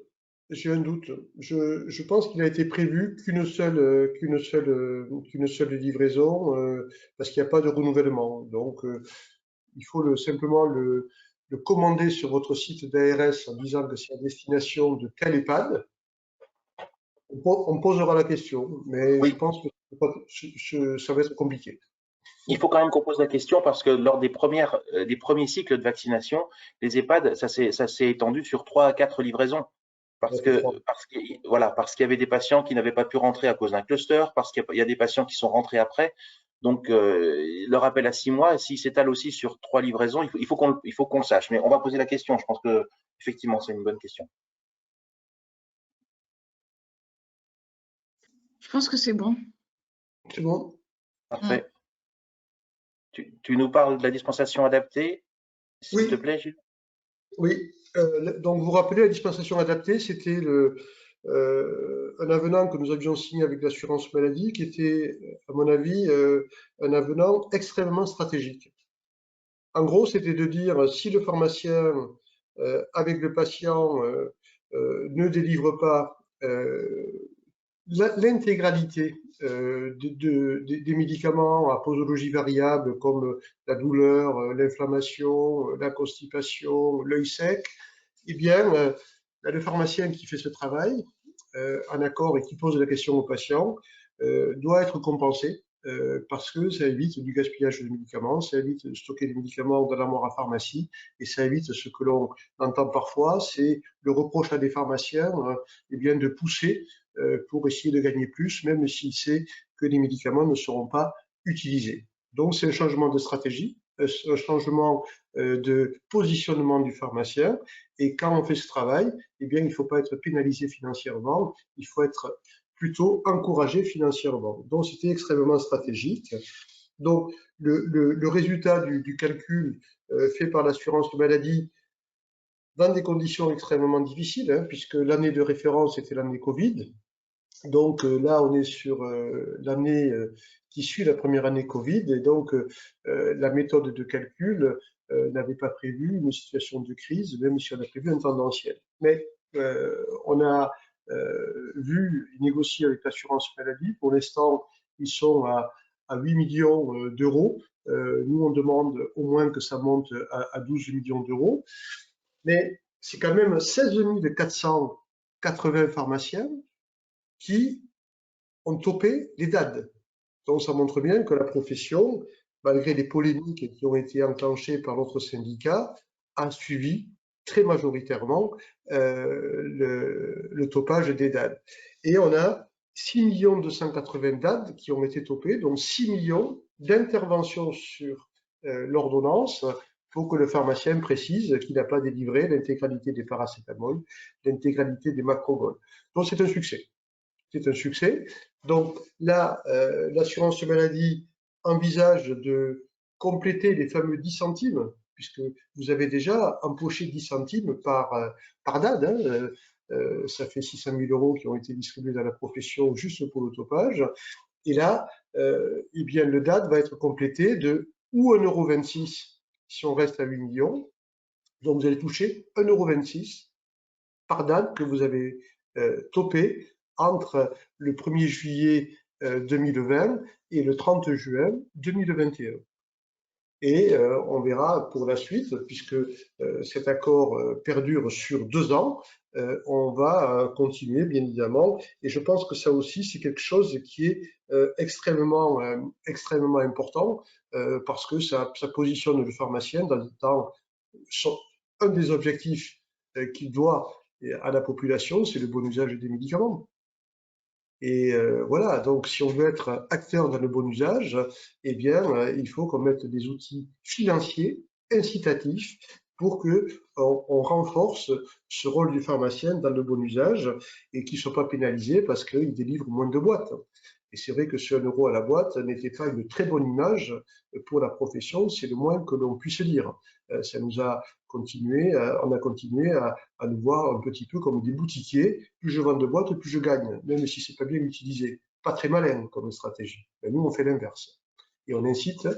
Je pense qu'il a été prévu qu'une seule livraison, parce qu'il n'y a pas de renouvellement. Donc, il faut simplement le commander sur votre site d'ARS en disant que c'est à destination de quel EHPAD. On posera la question, mais Oui. je pense que ça va être compliqué. Il faut quand même qu'on pose la question parce que lors des premiers cycles de vaccination, les EHPAD, ça s'est étendu sur 3 à 4 livraisons. Parce qu'il y avait des patients qui n'avaient pas pu rentrer à cause d'un cluster, parce qu'il y a des patients qui sont rentrés après. Donc, le rappel à 6 mois, s'il s'étale aussi sur 3 livraisons, il faut qu'on le sache. Mais on va poser la question. Je pense que effectivement, c'est une bonne question. Je pense que c'est bon. C'est bon. Parfait. Tu nous parles de la dispensation adaptée, s'il te plaît, Gilles? Oui, donc vous vous rappelez, la dispensation adaptée, c'était un avenant que nous avions signé avec l'assurance maladie qui était, à mon avis, un avenant extrêmement stratégique. En gros, c'était de dire si le pharmacien, avec le patient, ne délivre pas l'intégralité des médicaments à posologie variable comme la douleur, l'inflammation, la constipation, l'œil sec, eh bien, le pharmacien qui fait ce travail en accord et qui pose la question au patient doit être compensé parce que ça évite du gaspillage de médicaments, ça évite de stocker des médicaments dans l'armoire à pharmacie et ça évite ce que l'on entend parfois, c'est le reproche à des pharmaciens eh bien, de pousser pour essayer de gagner plus, même s'il sait que les médicaments ne seront pas utilisés. Donc c'est un changement de stratégie, un changement de positionnement du pharmacien et quand on fait ce travail, eh bien, il ne faut pas être pénalisé financièrement, il faut être plutôt encouragé financièrement. Donc, c'était extrêmement stratégique. Donc, le résultat du calcul fait par l'assurance maladie dans des conditions extrêmement difficiles, hein, puisque l'année de référence était l'année Covid. Donc là, on est sur l'année qui suit la première année Covid, et donc la méthode de calcul n'avait pas prévu une situation de crise, même si on a prévu un tendanciel. Mais on a vu négocier avec l'assurance maladie. Pour l'instant, ils sont à 8 millions d'euros. Nous, on demande au moins que ça monte à 12 millions d'euros. Mais c'est quand même 16 480 pharmaciens qui ont topé les DAD. Donc ça montre bien que la profession, malgré les polémiques qui ont été enclenchées par notre syndicat, a suivi très majoritairement le topage des DAD. Et on a 6 280 DAD qui ont été topés, donc 6 millions d'interventions sur l'ordonnance pour que le pharmacien précise qu'il n'a pas délivré l'intégralité des paracétamol, l'intégralité des macrogols. Donc c'est un succès. C'est un succès. Donc là, l'assurance maladie envisage de compléter les fameux 10 centimes, puisque vous avez déjà empoché 10 centimes par DAD. Hein, ça fait 600 000 euros qui ont été distribués dans la profession juste pour le topage. Et là, eh bien, le DAD va être complété de ou 1,26 € si on reste à 8 millions. Donc vous allez toucher 1,26 € par DAD que vous avez topé entre le 1er juillet 2020 et le 30 juin 2021. Et on verra pour la suite, puisque cet accord perdure sur 2 ans, on va continuer, bien évidemment. Et je pense que ça aussi, c'est quelque chose qui est extrêmement important, parce que ça positionne le pharmacien dans un des objectifs qu'il doit à la population, c'est le bon usage des médicaments. Et voilà, donc si on veut être acteur dans le bon usage, eh bien, il faut qu'on mette des outils financiers, incitatifs, pour que on renforce ce rôle du pharmacien dans le bon usage et qu'il ne soit pas pénalisé parce qu'il délivre moins de boîtes. Et c'est vrai que ce 1 € à la boîte n'était pas une très bonne image pour la profession, c'est le moins que l'on puisse dire. Ça nous a continué, on a continué à nous voir un petit peu comme des boutiquiers. Plus je vends de boîtes, plus je gagne, même si c'est pas bien utilisé. Pas très malin comme stratégie. Mais nous, on fait l'inverse. Et on incite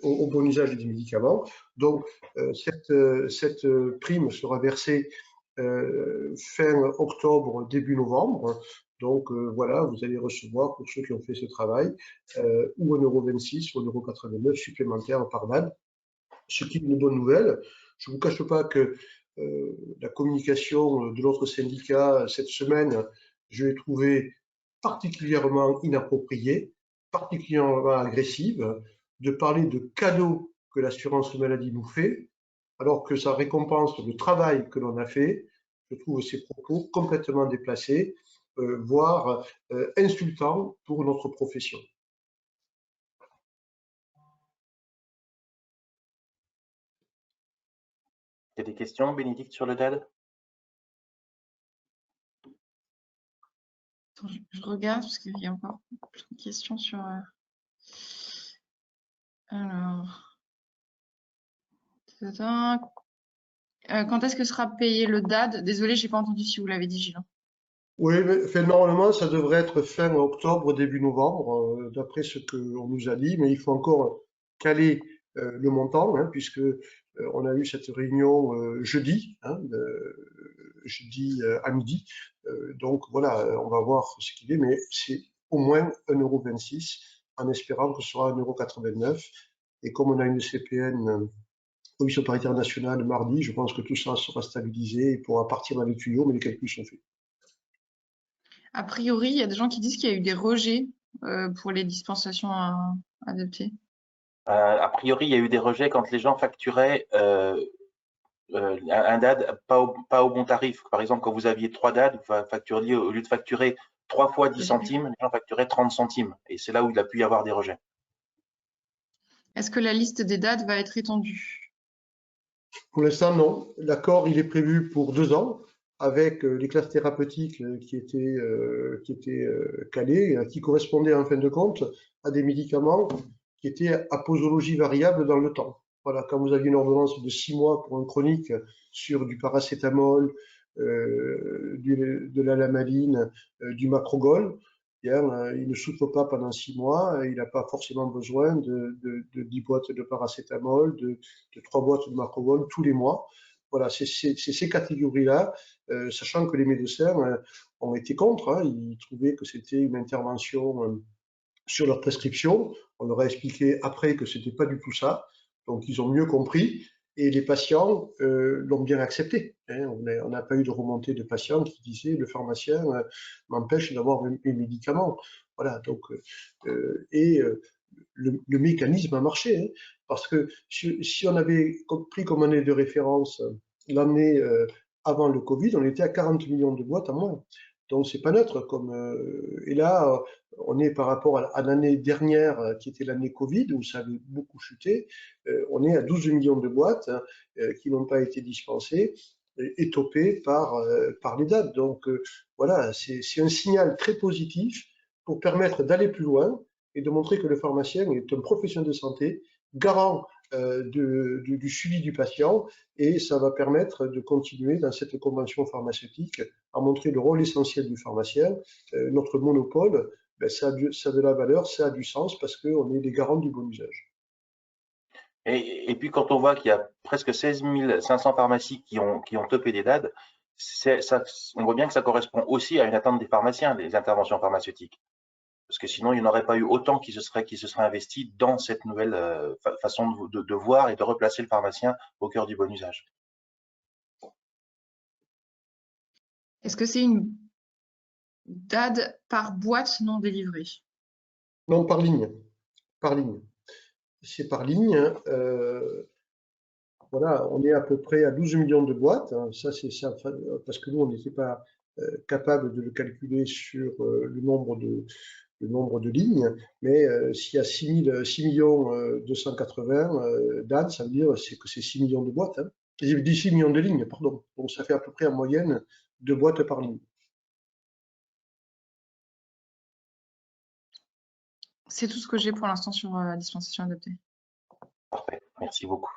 au bon usage des médicaments. Donc, cette prime sera versée fin octobre, début novembre. Donc voilà, vous allez recevoir, pour ceux qui ont fait ce travail, ou 1,26 € ou 1,89 € supplémentaire par DAD, ce qui est une bonne nouvelle. Je ne vous cache pas que la communication de notre syndicat cette semaine, je l'ai trouvée particulièrement inappropriée, particulièrement agressive, de parler de cadeaux que l'assurance maladie nous fait, alors que ça récompense le travail que l'on a fait. Je trouve ces propos complètement déplacés, voire insultants pour notre profession. Il y a des questions, Bénédicte, sur le DAD? Je regarde parce qu'il y a encore plein de questions sur. Alors. Quand est-ce que sera payé le DAD? Désolée, j'ai pas entendu si vous l'avez dit, Gilles. Oui, mais, normalement, ça devrait être fin octobre, début novembre, d'après ce qu'on nous a dit, mais il faut encore caler le montant, hein, puisque on a eu cette réunion jeudi, hein, jeudi à midi. Donc voilà, on va voir ce qu'il est, mais c'est au moins 1,26 € en espérant que ce sera 1,89 €. Et comme on a une CPN, Commission paritaire nationale, mardi, je pense que tout ça sera stabilisé et pourra partir dans les tuyaux, mais les calculs sont faits. A priori, il y a des gens qui disent qu'il y a eu des rejets pour les dispensations adoptées. A priori, il y a eu des rejets quand les gens facturaient un DAD pas au bon tarif. Par exemple, quand vous aviez 3 DAD, vous facturiez, au lieu de facturer 3 fois 10 centimes, les gens facturaient 30 centimes. Et c'est là où il a pu y avoir des rejets. Est-ce que la liste des DAD va être étendue? Pour l'instant, non. L'accord, il est prévu pour 2 ans, avec les classes thérapeutiques qui étaient calées, qui correspondaient en fin de compte à des médicaments qui étaient à posologie variable dans le temps. Voilà, quand vous aviez une ordonnance de 6 mois pour un chronique sur du paracétamol, de la lamaline, du macrogol, bien, il ne souffre pas pendant 6 mois, il n'a pas forcément besoin de 10 boîtes de paracétamol, de 3 boîtes de macrogol tous les mois. Voilà, c'est ces catégories-là, sachant que les médecins ont été contre, hein, ils trouvaient que c'était une intervention sur leur prescription. On leur a expliqué après que c'était pas du tout ça, donc ils ont mieux compris. Et les patients l'ont bien accepté. Hein. On n'a pas eu de remontée de patients qui disaient le pharmacien m'empêche d'avoir mes médicaments. Voilà, donc le mécanisme a marché, hein, parce que si on avait pris comme année de référence l'année avant le Covid, on était à 40 millions de boîtes en moins. Donc c'est pas neutre comme et là on est par rapport à l'année dernière qui était l'année Covid où ça avait beaucoup chuté, on est à 12 millions de boîtes qui n'ont pas été dispensées, étopées par les dates. Donc voilà, c'est un signal très positif pour permettre d'aller plus loin et de montrer que le pharmacien est un professionnel de santé, garant du suivi du patient, et ça va permettre de continuer dans cette convention pharmaceutique à montrer le rôle essentiel du pharmacien. Notre monopole, ben, ça a de la valeur, ça a du sens parce qu'on est les garants du bon usage. Et puis quand on voit qu'il y a presque 16 500 pharmacies qui ont topé des DAD, on voit bien que ça correspond aussi à une attente des pharmaciens, des interventions pharmaceutiques. Parce que sinon, il n'y en aurait pas eu autant qui se seraient investis dans cette nouvelle façon de voir et de replacer le pharmacien au cœur du bon usage. Est-ce que c'est une DAD par boîte non délivrée? Non, par ligne. Par ligne. C'est par ligne. Voilà, on est à peu près à 12 millions de boîtes. Hein. Ça, c'est ça, parce que nous, on n'était pas capable de le calculer sur le nombre de lignes. Mais s'il y a 6 millions 280 d'ânes, ça veut dire que c'est 6 millions de boîtes. Hein. J'ai dit 6 millions de lignes, pardon. Donc ça fait à peu près en moyenne 2 boîtes par ligne. C'est tout ce que j'ai pour l'instant sur la dispensation adoptée. Parfait, merci beaucoup.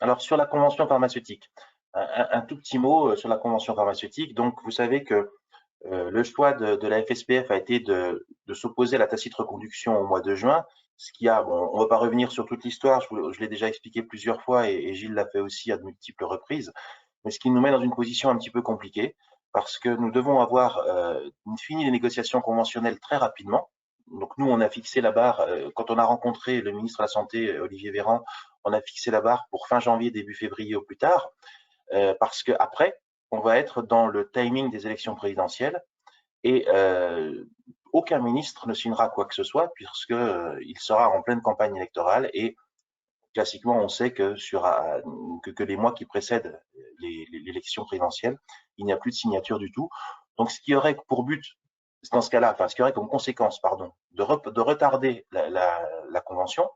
Alors sur la convention pharmaceutique, un tout petit mot sur la convention pharmaceutique. Donc vous savez que le choix de la FSPF a été de s'opposer à la tacite reconduction au mois de juin, ce qui a, bon, on ne va pas revenir sur toute l'histoire, je l'ai déjà expliqué plusieurs fois et Gilles l'a fait aussi à de multiples reprises, mais ce qui nous met dans une position un petit peu compliquée parce que nous devons avoir fini les négociations conventionnelles très rapidement. Donc nous, on a fixé la barre, quand on a rencontré le ministre de la Santé, Olivier Véran, on a fixé la barre pour fin janvier, début février au plus tard, parce qu'après, on va être dans le timing des élections présidentielles et aucun ministre ne signera quoi que ce soit puisqu'il sera en pleine campagne électorale et classiquement, on sait que que les mois qui précèdent l'élection présidentielle, il n'y a plus de signature du tout. Donc, ce qui aurait pour but, dans ce cas-là, enfin, ce qui aurait comme conséquence, pardon, de retarder la convention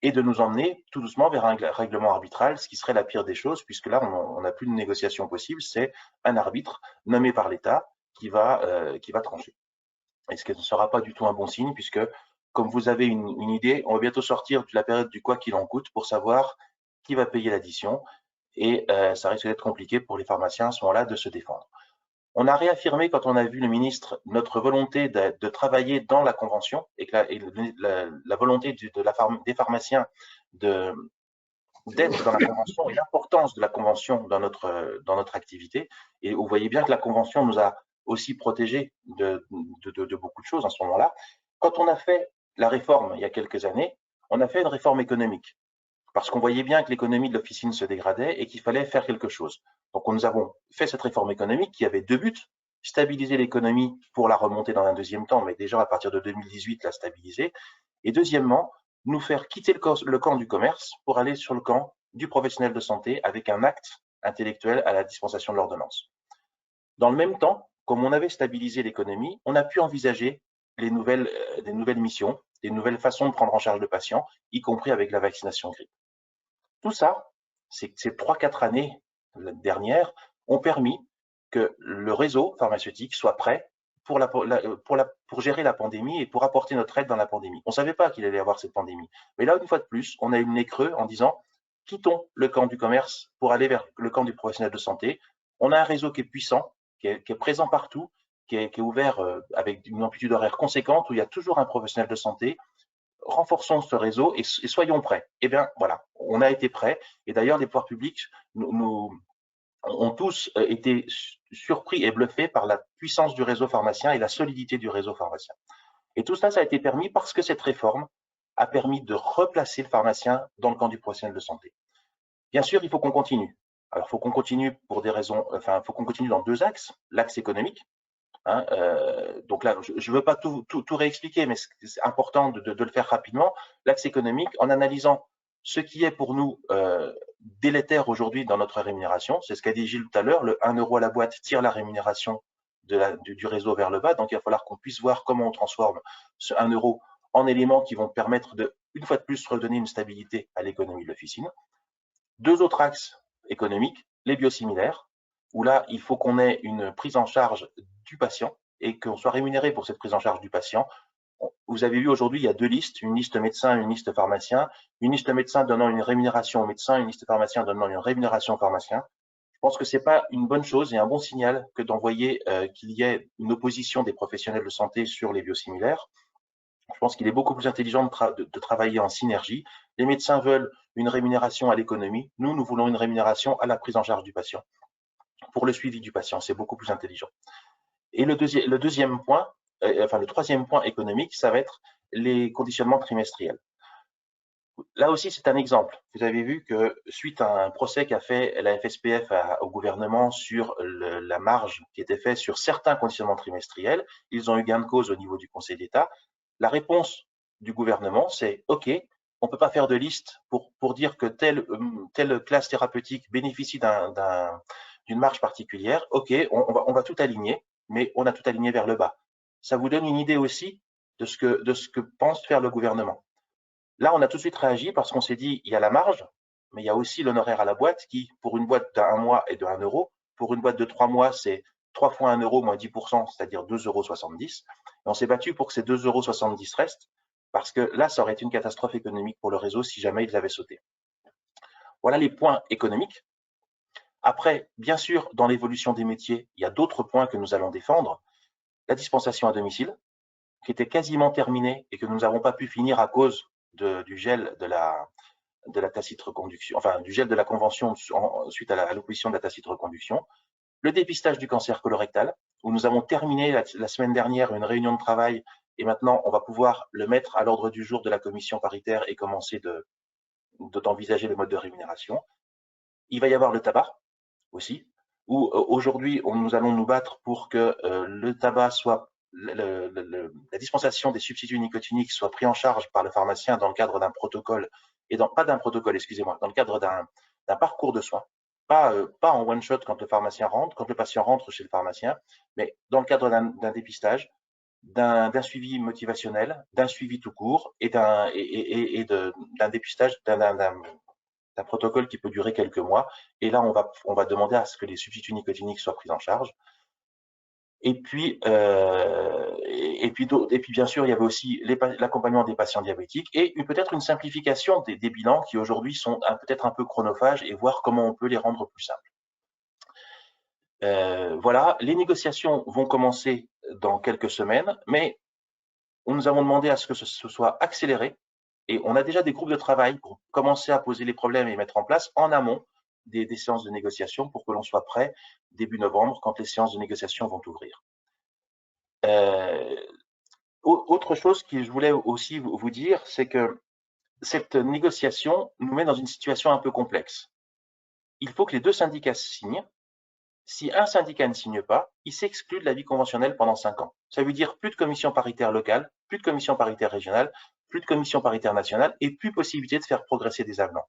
et de nous emmener tout doucement vers un règlement arbitral, ce qui serait la pire des choses, puisque là, on n'a plus de négociation possible, c'est un arbitre nommé par l'État qui va trancher. Et ce qui ne sera pas du tout un bon signe, puisque, comme vous avez une idée, on va bientôt sortir de la période du quoi qu'il en coûte pour savoir qui va payer l'addition. et ça risque d'être compliqué pour les pharmaciens à ce moment-là de se défendre. On a réaffirmé, quand on a vu le ministre, notre volonté de travailler dans la convention et que la volonté des pharmaciens d'être dans la convention et l'importance de la convention dans notre activité. Et vous voyez bien que la convention nous a aussi protégés de beaucoup de choses en ce moment-là. Quand on a fait la réforme il y a quelques années, on a fait une réforme économique parce qu'on voyait bien que l'économie de l'officine se dégradait et qu'il fallait faire quelque chose. Donc, nous avons fait cette réforme économique qui avait deux buts: stabiliser l'économie pour la remonter dans un deuxième temps, mais déjà à partir de 2018, la stabiliser. Et deuxièmement, nous faire quitter le camp du commerce pour aller sur le camp du professionnel de santé avec un acte intellectuel à la dispensation de l'ordonnance. Dans le même temps, comme on avait stabilisé l'économie, on a pu envisager des nouvelles missions, des nouvelles façons de prendre en charge le patient, y compris avec la vaccination grippe. Tout ça, ces 3-4 années dernières ont permis que le réseau pharmaceutique soit prêt pour gérer la pandémie et pour apporter notre aide dans la pandémie. On ne savait pas qu'il allait y avoir cette pandémie. Mais là, une fois de plus, on a eu le nez creux en disant « quittons le camp du commerce pour aller vers le camp du professionnel de santé ». On a un réseau qui est puissant, qui est présent partout, qui est ouvert avec une amplitude horaire conséquente, où il y a toujours un professionnel de santé. Renforçons ce réseau et soyons prêts. Eh bien, voilà, on a été prêts. Et d'ailleurs, les pouvoirs publics ont tous été surpris et bluffés par la puissance du réseau pharmacien et la solidité du réseau pharmacien. Et tout ça, ça a été permis parce que cette réforme a permis de replacer le pharmacien dans le camp du professionnel de santé. Bien sûr, il faut qu'on continue. Alors, il faut qu'on continue pour des raisons, enfin, il faut qu'on continue dans deux axes. L'axe économique. Donc là, je ne veux pas tout réexpliquer, mais c'est important de le faire rapidement. L'axe économique, en analysant ce qui est pour nous délétère aujourd'hui dans notre rémunération, c'est ce qu'a dit Gilles tout à l'heure, le 1 € à la boîte tire la rémunération du réseau vers le bas, donc il va falloir qu'on puisse voir comment on transforme ce 1 € en éléments qui vont permettre de, une fois de plus, redonner une stabilité à l'économie de l'officine. Deux autres axes économiques, les biosimilaires, où là, il faut qu'on ait une prise en charge du patient et qu'on soit rémunéré pour cette prise en charge du patient. Vous avez vu aujourd'hui, il y a deux listes, une liste médecin et une liste pharmacien. Une liste médecin donnant une rémunération au médecin, une liste pharmacien donnant une rémunération au pharmacien. Je pense que ce n'est pas une bonne chose et un bon signal que d'envoyer qu'il y ait une opposition des professionnels de santé sur les biosimilaires. Je pense qu'il est beaucoup plus intelligent de travailler en synergie. Les médecins veulent une rémunération à l'économie. Nous voulons une rémunération à la prise en charge du patient. Pour le suivi du patient, c'est beaucoup plus intelligent. Et le troisième point économique, ça va être les conditionnements trimestriels. Là aussi, c'est un exemple. Vous avez vu que suite à un procès qu'a fait la FSPF au gouvernement sur la marge qui était faite sur certains conditionnements trimestriels, ils ont eu gain de cause au niveau du Conseil d'État. La réponse du gouvernement, c'est « OK, on ne peut pas faire de liste pour dire que telle classe thérapeutique bénéficie d'une marge particulière. OK, on va tout aligner, mais on a tout aligné vers le bas. » Ça vous donne une idée aussi de ce que pense faire le gouvernement. Là, on a tout de suite réagi parce qu'on s'est dit, il y a la marge, mais il y a aussi l'honoraire à la boîte qui, pour une boîte d'un mois, est de 1 €. Pour une boîte de 3 mois, c'est 3 fois 1 € moins 10%, c'est-à-dire 2,70 €. Et on s'est battu pour que ces 2,70 € restent parce que là, ça aurait été une catastrophe économique pour le réseau si jamais ils avaient sauté. Voilà les points économiques. Après, bien sûr, dans l'évolution des métiers, il y a d'autres points que nous allons défendre. La dispensation à domicile, qui était quasiment terminée et que nous n'avons pas pu finir à cause du gel de la tacite reconduction, enfin du gel de la convention suite à l'opposition de la tacite reconduction. Le dépistage du cancer colorectal, où nous avons terminé la semaine dernière une réunion de travail et maintenant on va pouvoir le mettre à l'ordre du jour de la commission paritaire et commencer d'envisager le mode de rémunération. Il va y avoir le tabac aussi, où aujourd'hui nous allons nous battre pour que le tabac soit la dispensation des substituts nicotiniques soit pris en charge par le pharmacien dans le cadre d'un protocole, pas d'un protocole, excusez-moi, dans le cadre d'un parcours de soins, pas en one shot quand le patient rentre chez le pharmacien, mais dans le cadre d'un dépistage, d'un suivi motivationnel, d'un suivi tout court et d'un dépistage, d'un protocole qui peut durer quelques mois. Et là, on va demander à ce que les substituts nicotiniques soient pris en charge. Et puis bien sûr, il y avait aussi l'accompagnement des patients diabétiques et peut-être une simplification des bilans qui aujourd'hui sont peut-être un peu chronophages et voir comment on peut les rendre plus simples. Voilà, les négociations vont commencer dans quelques semaines, mais nous avons demandé à ce que ce soit accéléré et on a déjà des groupes de travail pour commencer à poser les problèmes et mettre en place en amont des séances de négociation pour que l'on soit prêt début novembre quand les séances de négociation vont ouvrir. Autre chose que je voulais aussi vous dire, c'est que cette négociation nous met dans une situation un peu complexe. Il faut que les deux syndicats signent. Si un syndicat ne signe pas, il s'exclut de la vie conventionnelle pendant 5 ans. Ça veut dire plus de commission paritaire locale, plus de commission paritaire régionale, plus de commission paritaire nationale et plus possibilité de faire progresser des avenants.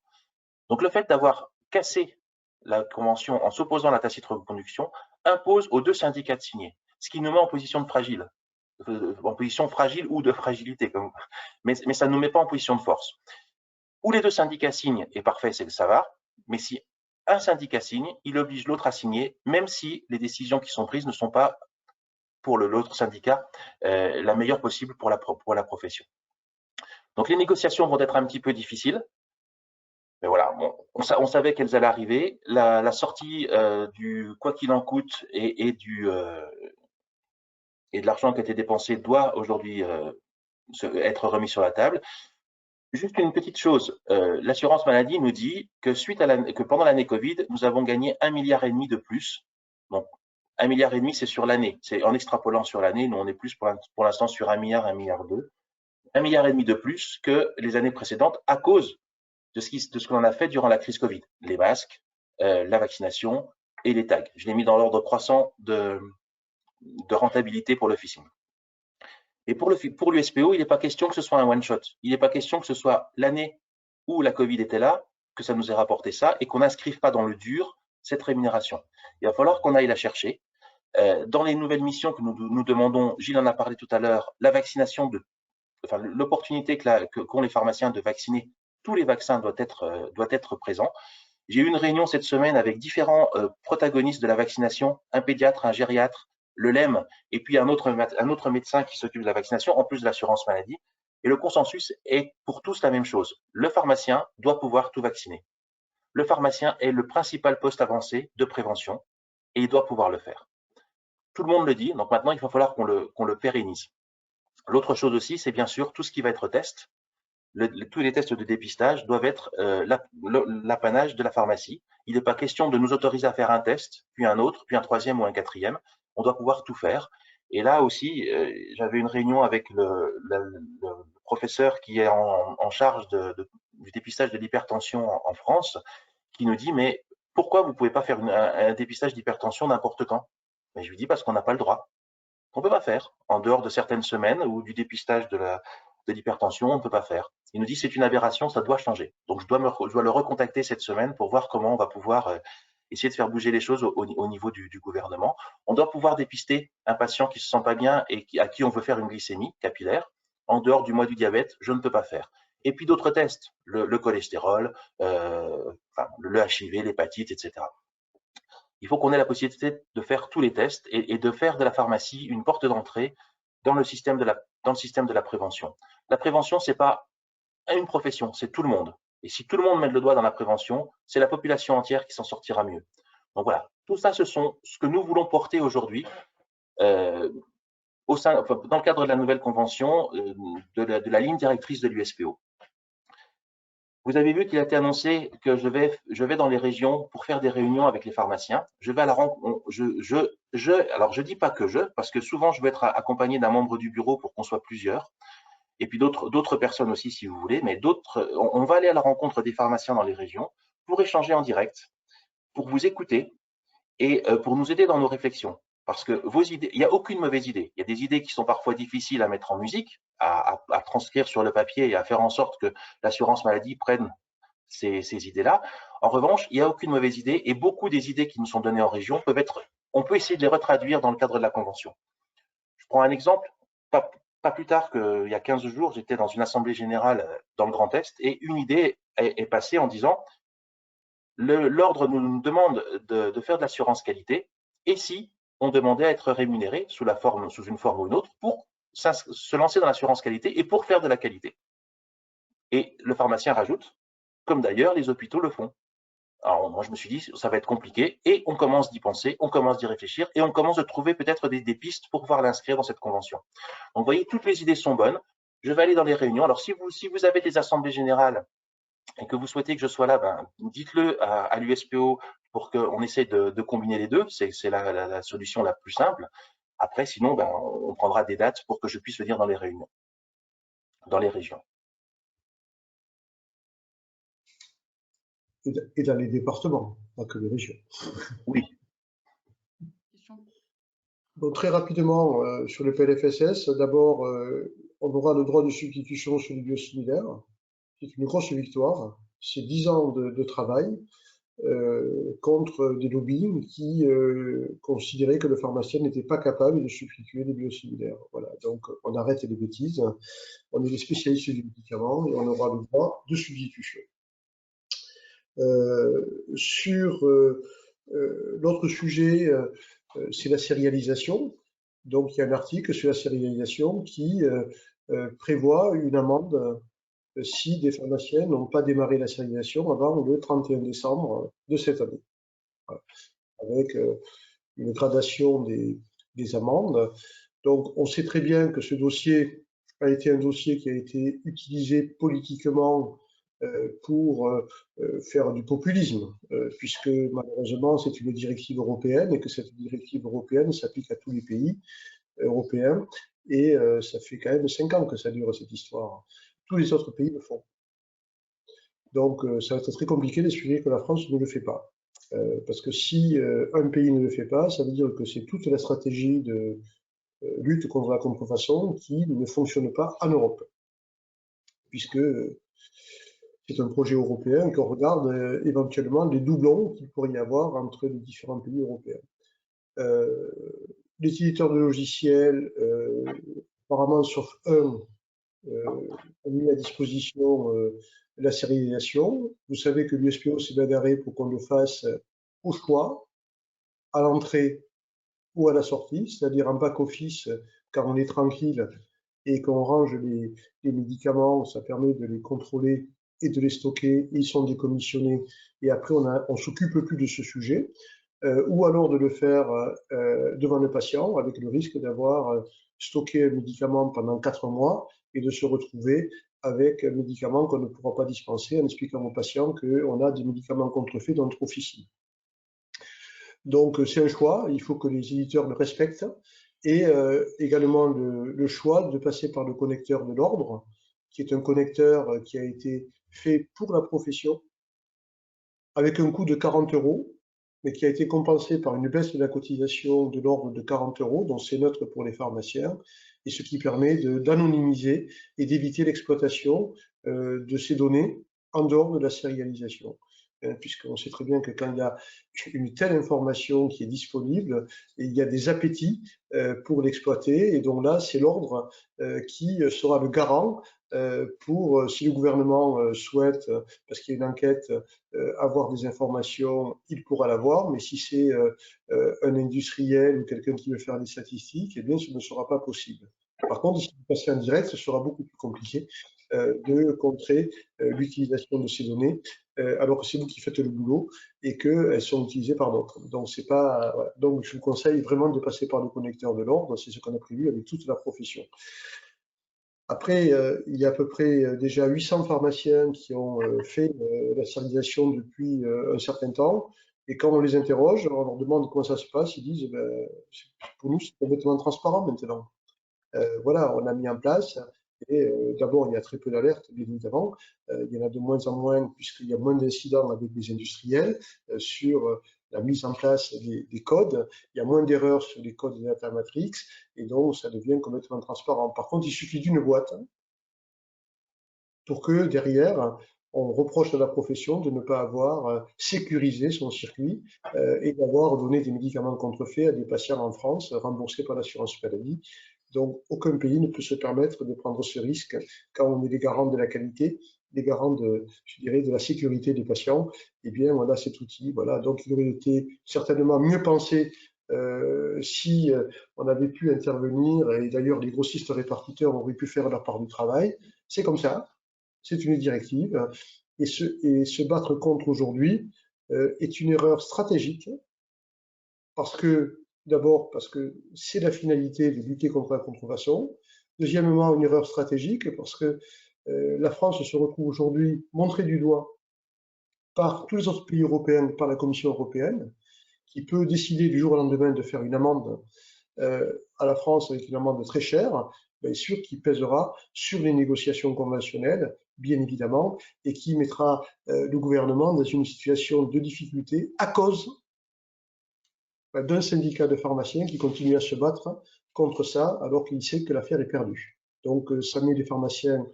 Donc le fait d'avoir cassé la convention en s'opposant à la tacite reconduction impose aux deux syndicats de signer, ce qui nous met en position fragile ou de fragilité, mais ça ne nous met pas en position de force. Où les deux syndicats signent, et parfait, ça va, mais si un syndicat signe, il oblige l'autre à signer, même si les décisions qui sont prises ne sont pas pour l'autre syndicat la meilleure possible pour la profession. Donc les négociations vont être un petit peu difficiles, mais voilà, bon, on savait qu'elles allaient arriver. La sortie du quoi qu'il en coûte et de l'argent qui a été dépensé doit aujourd'hui être remis sur la table. Juste une petite chose, l'assurance maladie nous dit que pendant l'année Covid, nous avons gagné 1,5 milliard de plus. Donc 1,5 milliard, c'est sur l'année. C'est en extrapolant sur l'année. Nous, on est plus pour l'instant sur 1 milliard, 1,2 milliard. 1,5 milliard de plus que les années précédentes à cause de ce qu'on a fait durant la crise Covid. Les masques, la vaccination et les tags. Je l'ai mis dans l'ordre croissant de rentabilité pour le phishing. Et pour l'USPO, il n'est pas question que ce soit un one-shot. Il n'est pas question que ce soit l'année où la Covid était là, que ça nous ait rapporté ça, et qu'on n'inscrive pas dans le dur cette rémunération. Il va falloir qu'on aille la chercher. Dans les nouvelles missions que nous demandons, Gilles en a parlé tout à l'heure, la vaccination, l'opportunité qu'ont les pharmaciens de vacciner tous les vaccins doit être présent. J'ai eu une réunion cette semaine avec différents protagonistes de la vaccination, un pédiatre, un gériatre, le LEM, et puis un autre médecin qui s'occupe de la vaccination, en plus de l'assurance maladie. Et le consensus est pour tous la même chose. Le pharmacien doit pouvoir tout vacciner. Le pharmacien est le principal poste avancé de prévention et il doit pouvoir le faire. Tout le monde le dit, donc maintenant il va falloir qu'on le pérennise. L'autre chose aussi, c'est bien sûr tout ce qui va être test. Tous les tests de dépistage doivent être l'apanage de la pharmacie. Il n'est pas question de nous autoriser à faire un test, puis un autre, puis un troisième ou un quatrième. On doit pouvoir tout faire. Et là aussi, j'avais une réunion avec le professeur qui est en charge du dépistage de l'hypertension en France, qui nous dit, mais pourquoi vous ne pouvez pas faire un dépistage d'hypertension n'importe quand? Mais je lui dis, parce qu'on n'a pas le droit. On ne peut pas faire. En dehors de certaines semaines ou du dépistage de l'hypertension, on ne peut pas faire. Il nous dit c'est une aberration, ça doit changer. Donc je dois le recontacter cette semaine pour voir comment on va pouvoir essayer de faire bouger les choses au niveau du gouvernement. On doit pouvoir dépister un patient qui ne se sent pas bien et à qui on veut faire une glycémie capillaire. En dehors du mois du diabète, je ne peux pas faire. Et puis d'autres tests, le cholestérol, le HIV, l'hépatite, etc. Il faut qu'on ait la possibilité de faire tous les tests et de faire de la pharmacie une porte d'entrée dans le système de la prévention. La prévention, ce n'est pas une profession, c'est tout le monde. Et si tout le monde met le doigt dans la prévention, c'est la population entière qui s'en sortira mieux. Donc voilà, tout ça, ce sont ce que nous voulons porter aujourd'hui dans le cadre de la nouvelle convention de la ligne directrice de l'USPO. Vous avez vu qu'il a été annoncé que je vais dans les régions pour faire des réunions avec les pharmaciens. Je vais à la rencontre. Alors je dis pas parce que souvent je vais être accompagné d'un membre du bureau pour qu'on soit plusieurs, et puis d'autres personnes aussi si vous voulez. Mais on va aller à la rencontre des pharmaciens dans les régions pour échanger en direct, pour vous écouter et pour nous aider dans nos réflexions. Parce que vos idées, il n'y a aucune mauvaise idée. Il y a des idées qui sont parfois difficiles à mettre en musique, à transcrire sur le papier et à faire en sorte que l'assurance maladie prenne ces idées-là. En revanche, il n'y a aucune mauvaise idée et beaucoup des idées qui nous sont données en région on peut essayer de les retraduire dans le cadre de la convention. Je prends un exemple. Pas plus tard qu'il y a 15 jours, j'étais dans une assemblée générale dans le Grand Est et une idée est passée en disant l'ordre nous demande de faire de l'assurance qualité et si ont demandé à être rémunérés sous une forme ou une autre pour se lancer dans l'assurance qualité et pour faire de la qualité. Et le pharmacien rajoute, comme d'ailleurs les hôpitaux le font. Alors moi, je me suis dit, ça va être compliqué, et on commence d'y penser, on commence d'y réfléchir, et on commence de trouver peut-être des pistes pour pouvoir l'inscrire dans cette convention. Donc vous voyez, toutes les idées sont bonnes. Je vais aller dans les réunions. Alors si vous avez des assemblées générales et que vous souhaitez que je sois là, ben, dites-le à l'USPO pour qu'on essaie de combiner les deux. C'est la solution la plus simple. Après, sinon, ben, on prendra des dates pour que je puisse venir dans les réunions, dans les régions. Et dans les départements, pas que les régions. Oui. Donc, très rapidement, sur le PLFSS, d'abord, on aura le droit de substitution sur les biosimilaires. C'est une grosse victoire. C'est 10 ans de travail contre des lobbies qui considéraient que le pharmacien n'était pas capable de substituer des biosimilaires. Voilà, donc on arrête les bêtises. On est les spécialistes du médicament et on aura le droit de substitution. Sur l'autre sujet, c'est la sérialisation. Donc, il y a un article sur la sérialisation qui prévoit une amende si des pharmaciens n'ont pas démarré la sérialisation avant le 31 décembre de cette année. Voilà. Avec une gradation des amendes. Donc, on sait très bien que ce dossier a été un dossier qui a été utilisé politiquement pour faire du populisme, puisque malheureusement c'est une directive européenne et que cette directive européenne s'applique à tous les pays européens et ça fait quand même 5 ans que ça dure cette histoire. Tous les autres pays le font. Donc ça va être très compliqué d'expliquer que la France ne le fait pas. Parce que si un pays ne le fait pas, ça veut dire que c'est toute la stratégie de lutte contre la contrefaçon qui ne fonctionne pas en Europe. Puisque c'est un projet européen qu'on regarde éventuellement les doublons qu'il pourrait y avoir entre les différents pays européens. Les éditeurs de logiciels, apparemment sauf un, ont mis à disposition la sérialisation. Vous savez que l'USPO s'est bagarré pour qu'on le fasse au choix, à l'entrée ou à la sortie, c'est-à-dire en back-office, car on est tranquille et qu'on range les médicaments, ça permet de les contrôler et de les stocker, ils sont décommissionnés, et après on s'occupe plus de ce sujet, ou alors de le faire devant le patient, avec le risque d'avoir stocké un médicament pendant 4 mois et de se retrouver avec un médicament qu'on ne pourra pas dispenser en expliquant au patient qu'on a des médicaments contrefaits dans notre officine. Donc c'est un choix, il faut que les éditeurs le respectent, et également le choix de passer par le connecteur de l'ordre, qui est un connecteur qui a été fait pour la profession, avec un coût de 40 €, mais qui a été compensé par une baisse de la cotisation de l'ordre de 40 €, donc c'est neutre pour les pharmaciens, et ce qui permet d'anonymiser et d'éviter l'exploitation de ces données en dehors de la sérialisation. Puisqu'on sait très bien que quand il y a une telle information qui est disponible, il y a des appétits pour l'exploiter, et donc là, c'est l'ordre qui sera le garant pour, si le gouvernement souhaite, parce qu'il y a une enquête, avoir des informations, il pourra l'avoir, mais si c'est un industriel ou quelqu'un qui veut faire des statistiques, eh bien, ce ne sera pas possible. Par contre, si vous passez en direct, ce sera beaucoup plus compliqué de contrer l'utilisation de ces données, alors que c'est vous qui faites le boulot et qu'elles sont utilisées par d'autres. Donc, c'est pas, voilà. Donc, je vous conseille vraiment de passer par le connecteur de l'ordre, c'est ce qu'on a prévu avec toute la profession. Après, il y a à peu près déjà 800 pharmaciens qui ont fait la sérialisation depuis un certain temps. Et quand on les interroge, on leur demande comment ça se passe, ils disent ben, pour nous, c'est complètement transparent maintenant. Voilà, on a mis en place. Et d'abord, il y a très peu d'alertes, bien évidemment. Il y en a de moins en moins, puisqu'il y a moins d'incidents avec des industriels sur la mise en place des codes. Il y a moins d'erreurs sur les codes de data matrix, et donc ça devient complètement transparent. Par contre, il suffit d'une boîte pour que derrière, on reproche à la profession de ne pas avoir sécurisé son circuit et d'avoir donné des médicaments contrefaits à des patients en France remboursés par l'assurance maladie. Donc, aucun pays ne peut se permettre de prendre ce risque quand on est les garants de la qualité, les garants de, je dirais, de la sécurité des patients. Eh bien, on a cet outil. Voilà. Donc, il aurait été certainement mieux pensé si on avait pu intervenir, et d'ailleurs les grossistes répartiteurs auraient pu faire leur part du travail. C'est comme ça, c'est une directive, et se battre contre aujourd'hui est une erreur stratégique, d'abord parce que c'est la finalité de lutter contre la contrefaçon. Deuxièmement, une erreur stratégique parce que la France se retrouve aujourd'hui montrée du doigt par tous les autres pays européens, par la Commission européenne, qui peut décider du jour au lendemain de faire une amende à la France avec une amende très chère, bien sûr, qui pèsera sur les négociations conventionnelles, bien évidemment, et qui mettra le gouvernement dans une situation de difficulté à cause d'un syndicat de pharmaciens qui continue à se battre contre ça alors qu'il sait que l'affaire est perdue. Donc ça met les pharmaciens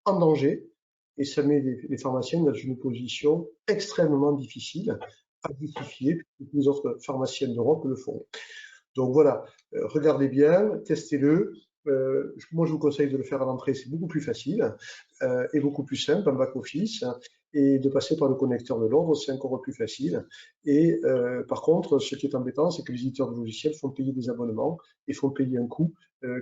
en danger et ça met les pharmaciens dans une position extrêmement difficile à justifier, puisque les autres pharmaciens d'Europe le font. Donc voilà, regardez bien, testez-le. Moi, je vous conseille de le faire à l'entrée, c'est beaucoup plus facile et beaucoup plus simple en back-office. Et de passer par le connecteur de l'ordre, c'est encore plus facile. Et par contre, ce qui est embêtant, c'est que les éditeurs de logiciels font payer des abonnements et font payer un coût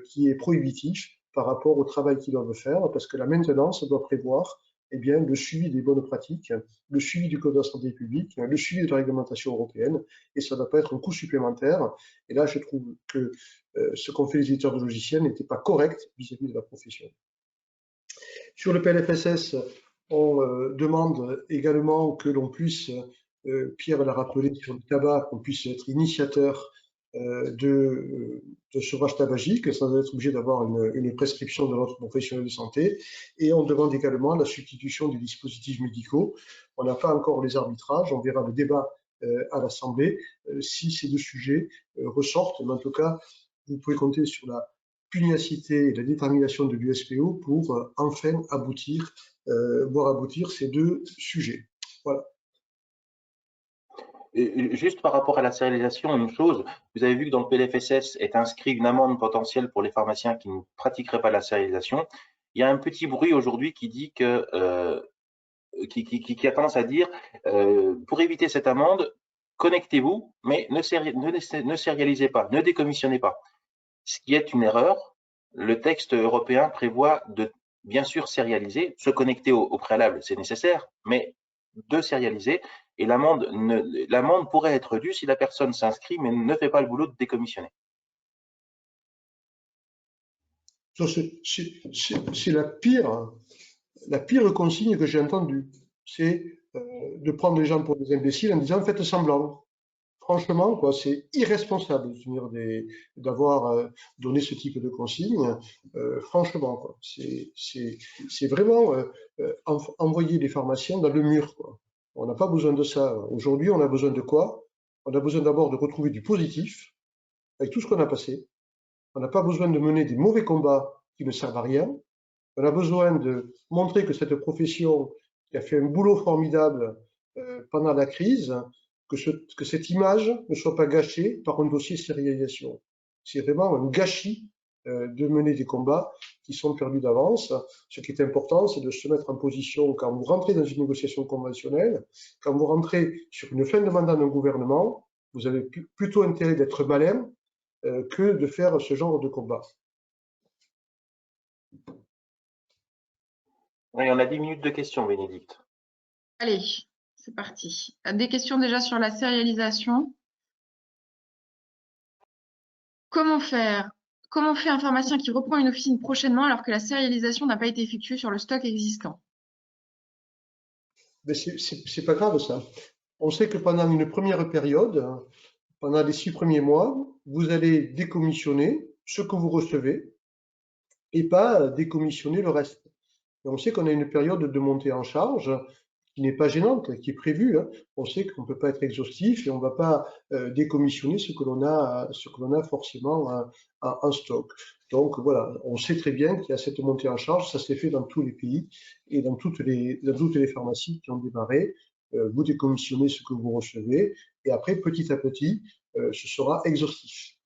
qui est prohibitif par rapport au travail qu'ils doivent faire, parce que la maintenance doit prévoir eh bien, le suivi des bonnes pratiques, le suivi du code de la santé publique, le suivi de la réglementation européenne, et ça ne doit pas être un coût supplémentaire. Et là, je trouve que ce qu'ont fait les éditeurs de logiciels n'était pas correct vis-à-vis de la profession. Sur le PLFSS, on demande également que l'on puisse, Pierre l'a rappelé sur le tabac, qu'on puisse être initiateur de sevrage tabagique sans être obligé d'avoir une prescription de notre professionnel de santé. Et on demande également la substitution des dispositifs médicaux. On n'a pas encore les arbitrages, on verra le débat à l'Assemblée si ces deux sujets ressortent. Mais en tout cas, vous pouvez compter sur la pugnacité et la détermination de l'USPO pour enfin aboutir, voir aboutir ces deux sujets. Voilà. Juste par rapport à la sérialisation, une chose, vous avez vu que dans le PLFSS est inscrit une amende potentielle pour les pharmaciens qui ne pratiqueraient pas la sérialisation. Il y a un petit bruit aujourd'hui qui dit que, qui a tendance à dire, pour éviter cette amende, connectez-vous, mais ne sérialisez pas, ne décommissionnez pas. Ce qui est une erreur. Le texte européen prévoit de bien sûr sérialiser, se connecter au préalable, c'est nécessaire, mais de sérialiser. Et l'amende pourrait être due si la personne s'inscrit mais ne fait pas le boulot de décommissionner. C'est la pire consigne que j'ai entendue. C'est de prendre les gens pour des imbéciles en disant faites semblant. Franchement, quoi, c'est irresponsable d'avoir donné ce type de consigne. Franchement, quoi, c'est vraiment envoyer les pharmaciens dans le mur, quoi. On n'a pas besoin de ça. Aujourd'hui, on a besoin de quoi? On a besoin d'abord de retrouver du positif avec tout ce qu'on a passé. On n'a pas besoin de mener des mauvais combats qui ne servent à rien. On a besoin de montrer que cette profession qui a fait un boulot formidable pendant la crise, que cette image ne soit pas gâchée par un dossier sérialisation. C'est vraiment un gâchis de mener des combats qui sont perdus d'avance. Ce qui est important, c'est de se mettre en position quand vous rentrez dans une négociation conventionnelle, quand vous rentrez sur une fin de mandat d'un gouvernement, vous avez plutôt intérêt d'être malin que de faire ce genre de combat. Oui, on a 10 minutes de questions, Bénédicte. Allez, c'est parti. Des questions déjà sur la sérialisation. Comment faire? Comment fait un pharmacien qui reprend une officine prochainement alors que la sérialisation n'a pas été effectuée sur le stock existant? Mais c'est pas grave ça. On sait que pendant une première période, pendant les 6 premiers mois, vous allez décommissionner ce que vous recevez et pas décommissionner le reste. Et on sait qu'on a une période de montée en charge qui n'est pas gênante, qui est prévue. Hein. On sait qu'on ne peut pas être exhaustif et on ne va pas décommissionner ce que l'on a forcément en stock. Donc voilà, on sait très bien qu'il y a cette montée en charge, ça s'est fait dans tous les pays et dans toutes les pharmacies qui ont démarré. Vous décommissionnez ce que vous recevez et après, petit à petit, ce sera exhaustif.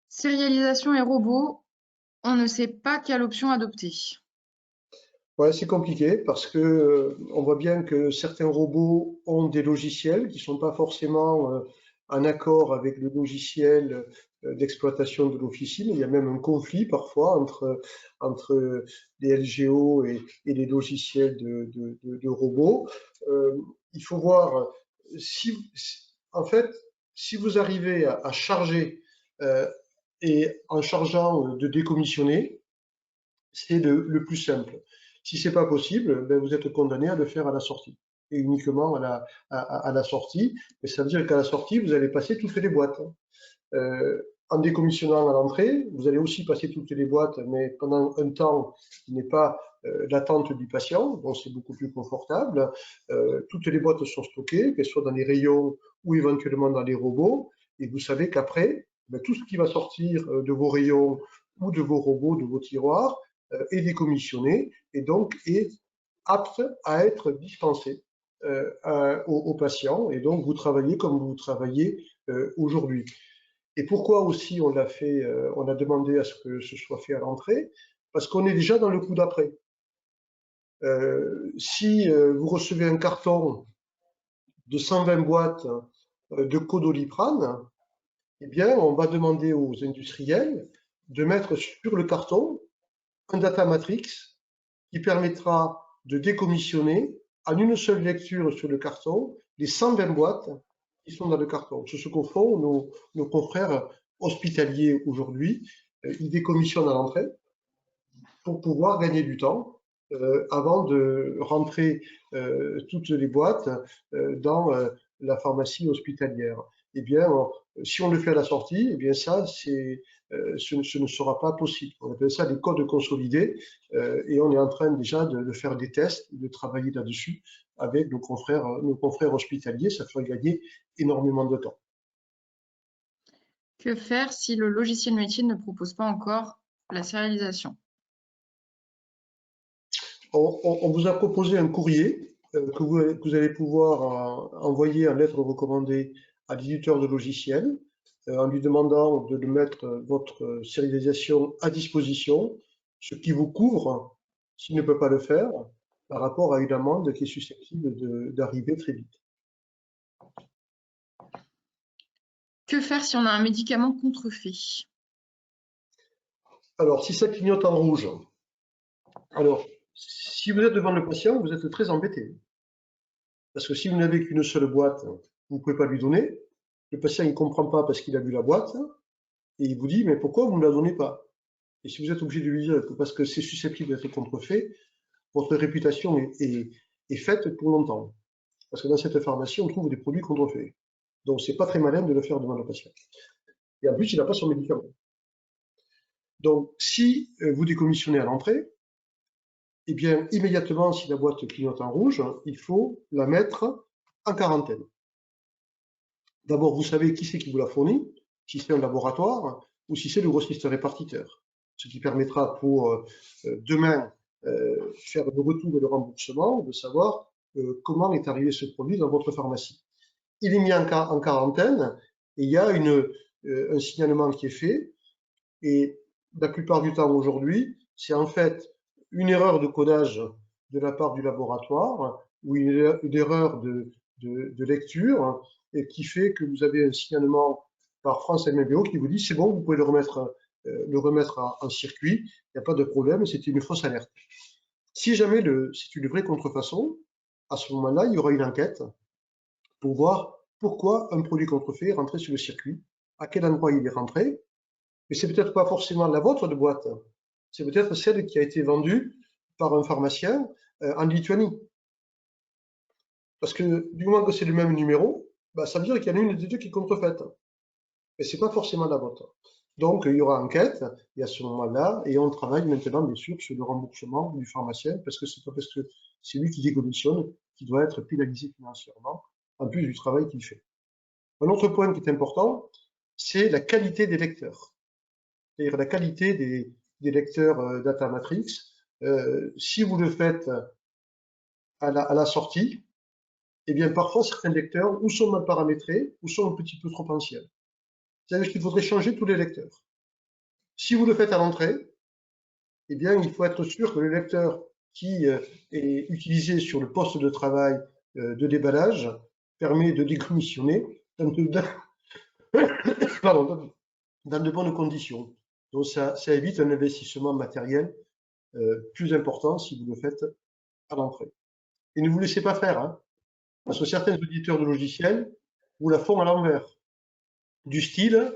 Sérialisation et robot, on ne sait pas quelle option adopter. Ouais, c'est compliqué parce que on voit bien que certains robots ont des logiciels qui sont pas forcément en accord avec le logiciel d'exploitation de l'officine. Il y a même un conflit parfois entre les LGO et les logiciels de robots. Il faut voir en fait, si vous arrivez à charger et en chargeant de décommissionner, c'est le plus simple. Si c'est pas possible, ben vous êtes condamné à le faire à la sortie et uniquement à la sortie. Et ça veut dire qu'à la sortie, vous allez passer toutes les boîtes. En décommissionnant à l'entrée, vous allez aussi passer toutes les boîtes, mais pendant un temps qui n'est pas l'attente du patient, donc c'est beaucoup plus confortable. Toutes les boîtes sont stockées, qu'elles soient dans les rayons ou éventuellement dans les robots, et vous savez qu'après, ben, tout ce qui va sortir de vos rayons ou de vos robots, de vos tiroirs, est décommissionné et donc est apte à être dispensé aux patients. Et donc, vous travaillez comme vous travaillez aujourd'hui. Et pourquoi aussi on l'a fait, on a demandé à ce que ce soit fait à l'entrée? Parce qu'on est déjà dans le coup d'après. Si vous recevez un carton de 120 boîtes de Codoliprane, eh bien, on va demander aux industriels de mettre sur le carton un data matrix qui permettra de décommissionner en une seule lecture sur le carton les 120 boîtes qui sont dans le carton. C'est ce qu'au fond nos confrères hospitaliers aujourd'hui. Ils décommissionnent à l'entrée pour pouvoir gagner du temps avant de rentrer toutes les boîtes dans la pharmacie hospitalière. Eh bien, si on le fait à la sortie, eh bien ça, ce ne sera pas possible. On appelle ça des codes consolidés et on est en train déjà de faire des tests, de travailler là-dessus avec nos confrères hospitaliers. Ça ferait gagner énormément de temps. Que faire si le logiciel métier ne propose pas encore la sérialisation? On vous a proposé un courrier que vous allez pouvoir envoyer en lettre recommandée à l'éditeur de logiciel en lui demandant de mettre votre sérialisation à disposition, ce qui vous couvre s'il ne peut pas le faire par rapport à une amende qui est susceptible d'arriver très vite. Que faire si on a un médicament contrefait? Alors, si ça clignote en rouge, alors, si vous êtes devant le patient, vous êtes très embêté. Parce que si vous n'avez qu'une seule boîte, vous ne pouvez pas lui donner. Le patient ne comprend pas parce qu'il a vu la boîte et il vous dit mais pourquoi vous ne la donnez pas? Et si vous êtes obligé de lui dire que parce que c'est susceptible d'être contrefait, votre réputation est faite pour longtemps. Parce que dans cette pharmacie, on trouve des produits contrefaits. Donc c'est pas très malin de le faire devant le patient. Et en plus, il n'a pas son médicament. Donc si vous décommissionnez à l'entrée, eh bien immédiatement, si la boîte clignote en rouge, il faut la mettre en quarantaine. D'abord, vous savez qui c'est qui vous l'a fourni, si c'est un laboratoire ou si c'est le grossiste répartiteur. Ce qui permettra pour demain faire le retour et le remboursement, de savoir comment est arrivé ce produit dans votre pharmacie. Il est mis en quarantaine et il y a un signalement qui est fait. Et la plupart du temps aujourd'hui, c'est en fait une erreur de codage de la part du laboratoire ou une erreur de lecture et qui fait que vous avez un signalement par France MBO qui vous dit c'est bon, vous pouvez le remettre en circuit, il n'y a pas de problème, c'était une fausse alerte. Si jamais c'est une vraie contrefaçon, à ce moment-là, il y aura une enquête pour voir pourquoi un produit contrefait est rentré sur le circuit, à quel endroit il est rentré, mais c'est peut-être pas forcément la vôtre de boîte, c'est peut-être celle qui a été vendue par un pharmacien en Lituanie. Parce que du moment que c'est le même numéro, bah, ça veut dire qu'il y en a une des deux qui est contrefaite. Mais c'est pas forcément la vôtre. Donc il y aura enquête, et à ce moment-là, et on travaille maintenant bien sûr sur le remboursement du pharmacien, parce que c'est pas parce que c'est lui qui décommissionne qui doit être pénalisé financièrement, en plus du travail qu'il fait. Un autre point qui est important, c'est la qualité des lecteurs. C'est-à-dire la qualité des lecteurs data matrix. Si vous le faites à la sortie, eh bien parfois certains lecteurs ou sont mal paramétrés ou sont un petit peu trop anciens. C'est-à-dire qu'il faudrait changer tous les lecteurs. Si vous le faites à l'entrée, eh bien il faut être sûr que le lecteur qui est utilisé sur le poste de travail de déballage permet de décommissionner pardon, dans de bonnes conditions. Donc ça évite un investissement matériel plus important si vous le faites à l'entrée. Et ne vous laissez pas faire, hein, parce que certains éditeurs de logiciels vous la font à l'envers. Du style,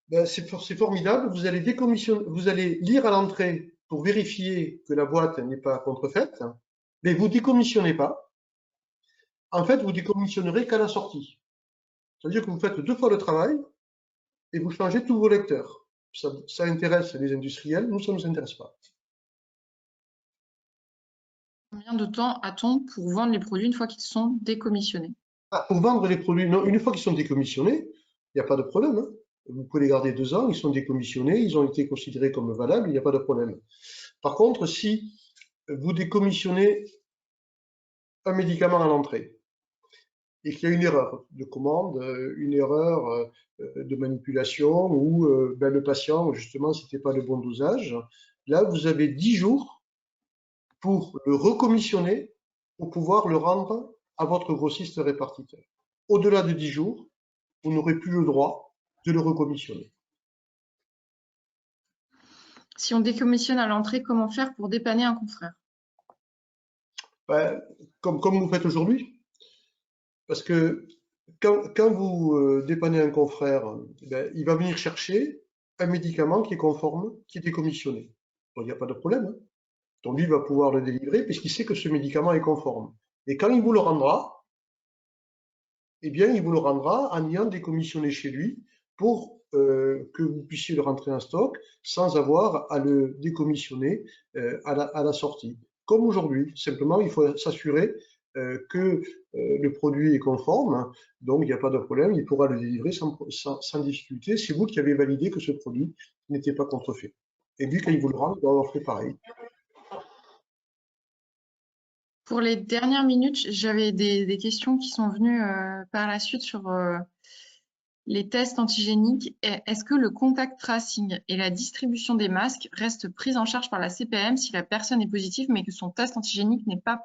ben c'est formidable, vous allez décommissionner, vous allez lire à l'entrée pour vérifier que la boîte n'est pas contrefaite, mais vous décommissionnez pas. En fait, vous décommissionnerez qu'à la sortie. C'est-à-dire que vous faites 2 fois le travail et vous changez tous vos lecteurs. Ça intéresse les industriels, nous, ça ne nous intéresse pas. Combien de temps a-t-on pour vendre les produits une fois qu'ils sont décommissionnés? Pour vendre les produits, non, une fois qu'ils sont décommissionnés, il n'y a pas de problème, hein. Vous pouvez les garder 2 ans, ils sont décommissionnés, ils ont été considérés comme valables, il n'y a pas de problème. Par contre, si vous décommissionnez un médicament à l'entrée et qu'il y a une erreur de commande, une erreur de manipulation ou ben, le patient, justement, c'était pas le bon dosage, là, vous avez 10 jours pour le recommissionner pour pouvoir le rendre à votre grossiste répartiteur. Au-delà de 10 jours, vous n'aurez plus le droit de le recommissionner. Si on décommissionne à l'entrée, comment faire pour dépanner un confrère? Ben, comme vous faites aujourd'hui. Parce que quand vous dépannez un confrère, ben, il va venir chercher un médicament qui est conforme, qui est décommissionné. Donc il n'y a pas de problème, hein. Donc lui il va pouvoir le délivrer puisqu'il sait que ce médicament est conforme. Et quand il vous le rendra, eh bien il vous le rendra en ayant décommissionné chez lui pour que vous puissiez le rentrer en stock sans avoir à le décommissionner à la sortie. Comme aujourd'hui, simplement il faut s'assurer que le produit est conforme, donc il n'y a pas de problème, il pourra le délivrer sans difficulté. C'est vous qui avez validé que ce produit n'était pas contrefait. Et lui, quand il vous le rend, il doit avoir fait pareil. Pour les dernières minutes, j'avais des questions qui sont venues par la suite sur les tests antigéniques. Est-ce que le contact tracing et la distribution des masques restent pris en charge par la CPAM si la personne est positive mais que son test antigénique n'est pas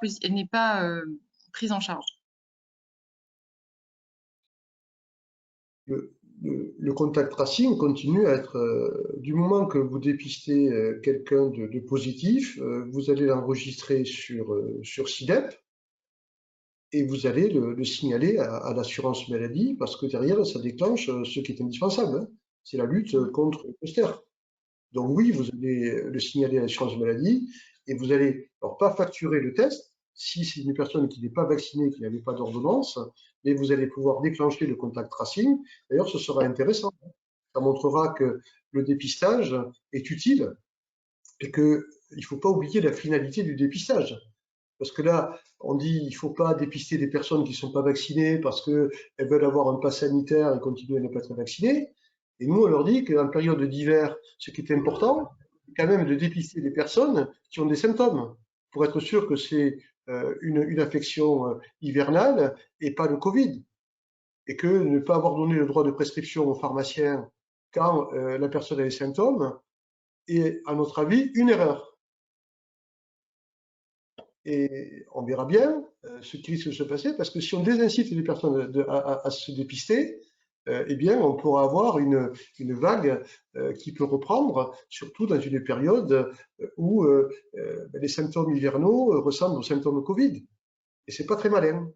pris en charge? Le contact tracing continue à être, du moment que vous dépistez quelqu'un de positif, vous allez l'enregistrer sur SIDEP et vous allez le signaler à l'assurance maladie parce que derrière, ça déclenche ce qui est indispensable, hein, c'est la lutte contre le cluster. Donc oui, vous allez le signaler à l'assurance maladie et vous allez, alors pas facturer le test si c'est une personne qui n'est pas vaccinée, qui n'avait pas d'ordonnance, mais vous allez pouvoir déclencher le contact tracing. D'ailleurs, ce sera intéressant. Ça montrera que le dépistage est utile et qu'il ne faut pas oublier la finalité du dépistage. Parce que là, on dit il ne faut pas dépister des personnes qui ne sont pas vaccinées parce qu'elles veulent avoir un pass sanitaire et continuer à ne pas être vaccinées. Et nous, on leur dit qu'en période d'hiver, ce qui est important, c'est quand même de dépister des personnes qui ont des symptômes pour être sûr que c'est une affection hivernale et pas le Covid. Et que ne pas avoir donné le droit de prescription aux pharmaciens quand la personne a des symptômes est, à notre avis, une erreur. Et on verra bien ce qui risque de se passer, parce que si on désincite les personnes à se dépister, eh bien, on pourra avoir une vague qui peut reprendre, surtout dans une période où les symptômes hivernaux ressemblent aux symptômes Covid. Et c'est pas très malin.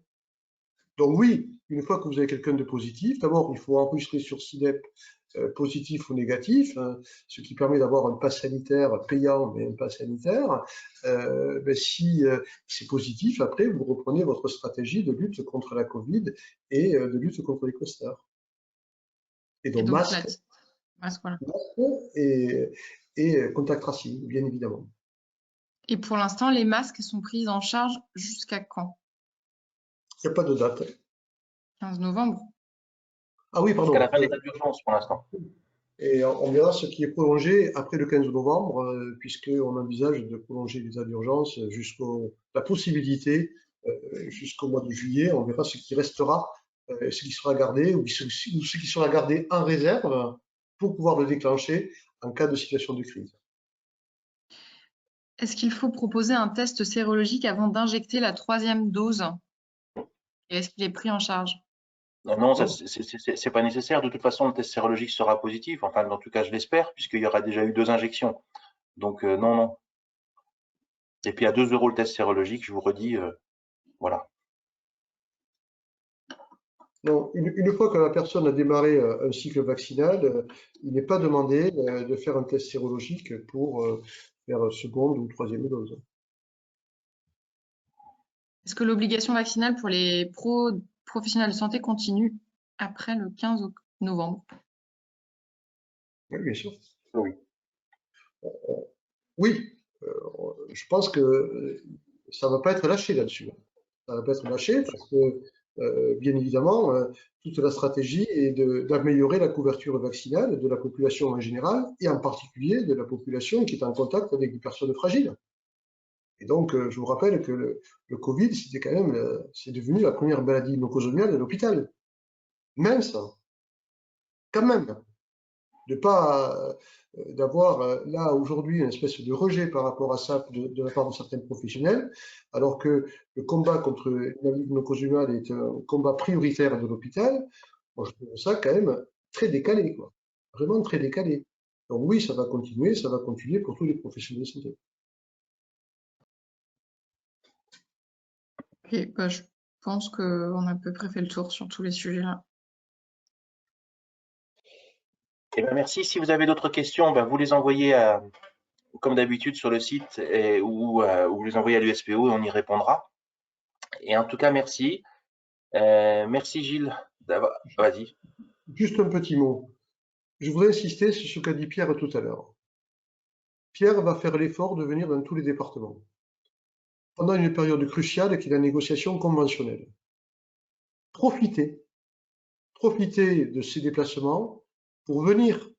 Donc oui, une fois que vous avez quelqu'un de positif, d'abord, il faut enregistrer sur SIDEP positif ou négatif, hein, ce qui permet d'avoir un pass sanitaire payant, mais un pass sanitaire. Si c'est positif, après, vous reprenez votre stratégie de lutte contre la Covid et de lutte contre les clusters. Et donc, masque voilà. et contact tracing, bien évidemment. Et pour l'instant, les masques sont pris en charge jusqu'à quand? Il n'y a pas de date. 15 novembre. Ah oui, pardon. Jusqu'à la fin de l'état d'urgence pour l'instant. Et on verra ce qui est prolongé après le 15 novembre, puisqu'on envisage de prolonger l'état d'urgence jusqu'à la possibilité jusqu'au mois de juillet. On verra ce qui restera, ce qui sera gardé ou ce qui sera gardé en réserve pour pouvoir le déclencher en cas de situation de crise. Est-ce qu'il faut proposer un test sérologique avant d'injecter la 3e dose? Et est-ce qu'il est pris en charge? Non, c'est pas nécessaire. De toute façon, le test sérologique sera positif. Enfin, dans tout cas, je l'espère, puisqu'il y aura déjà eu 2 injections. Donc, non, non. Et puis, à 2 € le test sérologique, je vous redis, voilà. Non, une fois que la personne a démarré un cycle vaccinal, il n'est pas demandé de faire un test sérologique pour faire seconde ou 3e dose. Est-ce que l'obligation vaccinale pour les professionnels de santé continue après le 15 novembre? Oui, bien sûr. Oui. Oui, je pense que ça ne va pas être lâché là-dessus. Ça ne va pas être lâché parce que, bien évidemment, toute la stratégie est d'améliorer la couverture vaccinale de la population en général et en particulier de la population qui est en contact avec des personnes fragiles. Et donc, je vous rappelle que le Covid, c'était quand même, c'est devenu la première maladie nosocomiale de l'hôpital. Mince, quand même, de pas d'avoir là aujourd'hui une espèce de rejet par rapport à ça de la part de certains professionnels, alors que le combat contre la maladie nosocomiale est un combat prioritaire de l'hôpital. Moi, je trouve ça quand même très décalé, quoi. Vraiment très décalé. Donc oui, ça va continuer pour tous les professionnels de santé. Ok, bah, je pense qu'on a à peu près fait le tour sur tous les sujets là. Eh bien, merci. Si vous avez d'autres questions, ben, vous les envoyez comme d'habitude sur le site ou vous les envoyez à l'USPO et on y répondra. Et en tout cas, merci. Merci Gilles d'avoir. Vas-y. Juste un petit mot. Je voudrais insister sur ce qu'a dit Pierre tout à l'heure. Pierre va faire l'effort de venir dans tous les départements, pendant une période cruciale qui est la négociation conventionnelle. Profitez de ces déplacements pour venir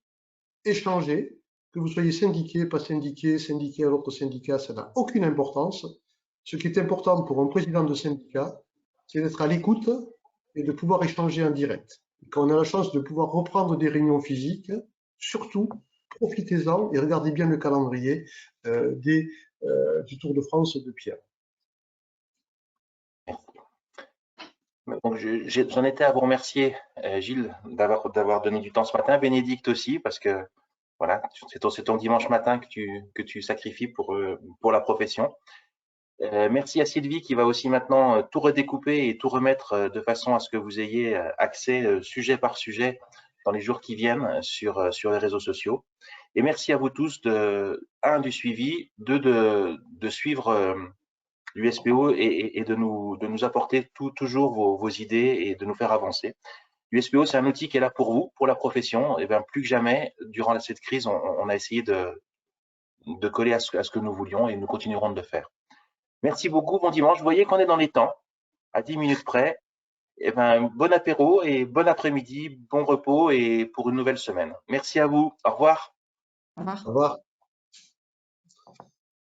échanger, que vous soyez syndiqué, pas syndiqué, syndiqué à l'autre syndicat, ça n'a aucune importance. Ce qui est important pour un président de syndicat, c'est d'être à l'écoute et de pouvoir échanger en direct. Et quand on a la chance de pouvoir reprendre des réunions physiques, surtout, profitez-en et regardez bien le calendrier du Tour de France de Pierre. Donc, j'en étais à vous remercier, Gilles, d'avoir donné du temps ce matin. Bénédicte aussi, parce que voilà, c'est ton dimanche matin que tu sacrifies pour la profession. Merci à Sylvie qui va aussi maintenant tout redécouper et tout remettre de façon à ce que vous ayez accès sujet par sujet dans les jours qui viennent sur les réseaux sociaux. Et merci à vous tous du suivi, de suivre l'USPO et de nous apporter toujours vos idées et de nous faire avancer. L'USPO, c'est un outil qui est là pour vous, pour la profession. Et bien plus que jamais, durant cette crise, on a essayé de coller à ce que nous voulions et nous continuerons de le faire. Merci beaucoup, bon dimanche. Vous voyez qu'on est dans les temps, à 10 minutes près. Et ben, bon apéro et bon après-midi, bon repos et pour une nouvelle semaine. Merci à vous. Au revoir. Au revoir. Au revoir.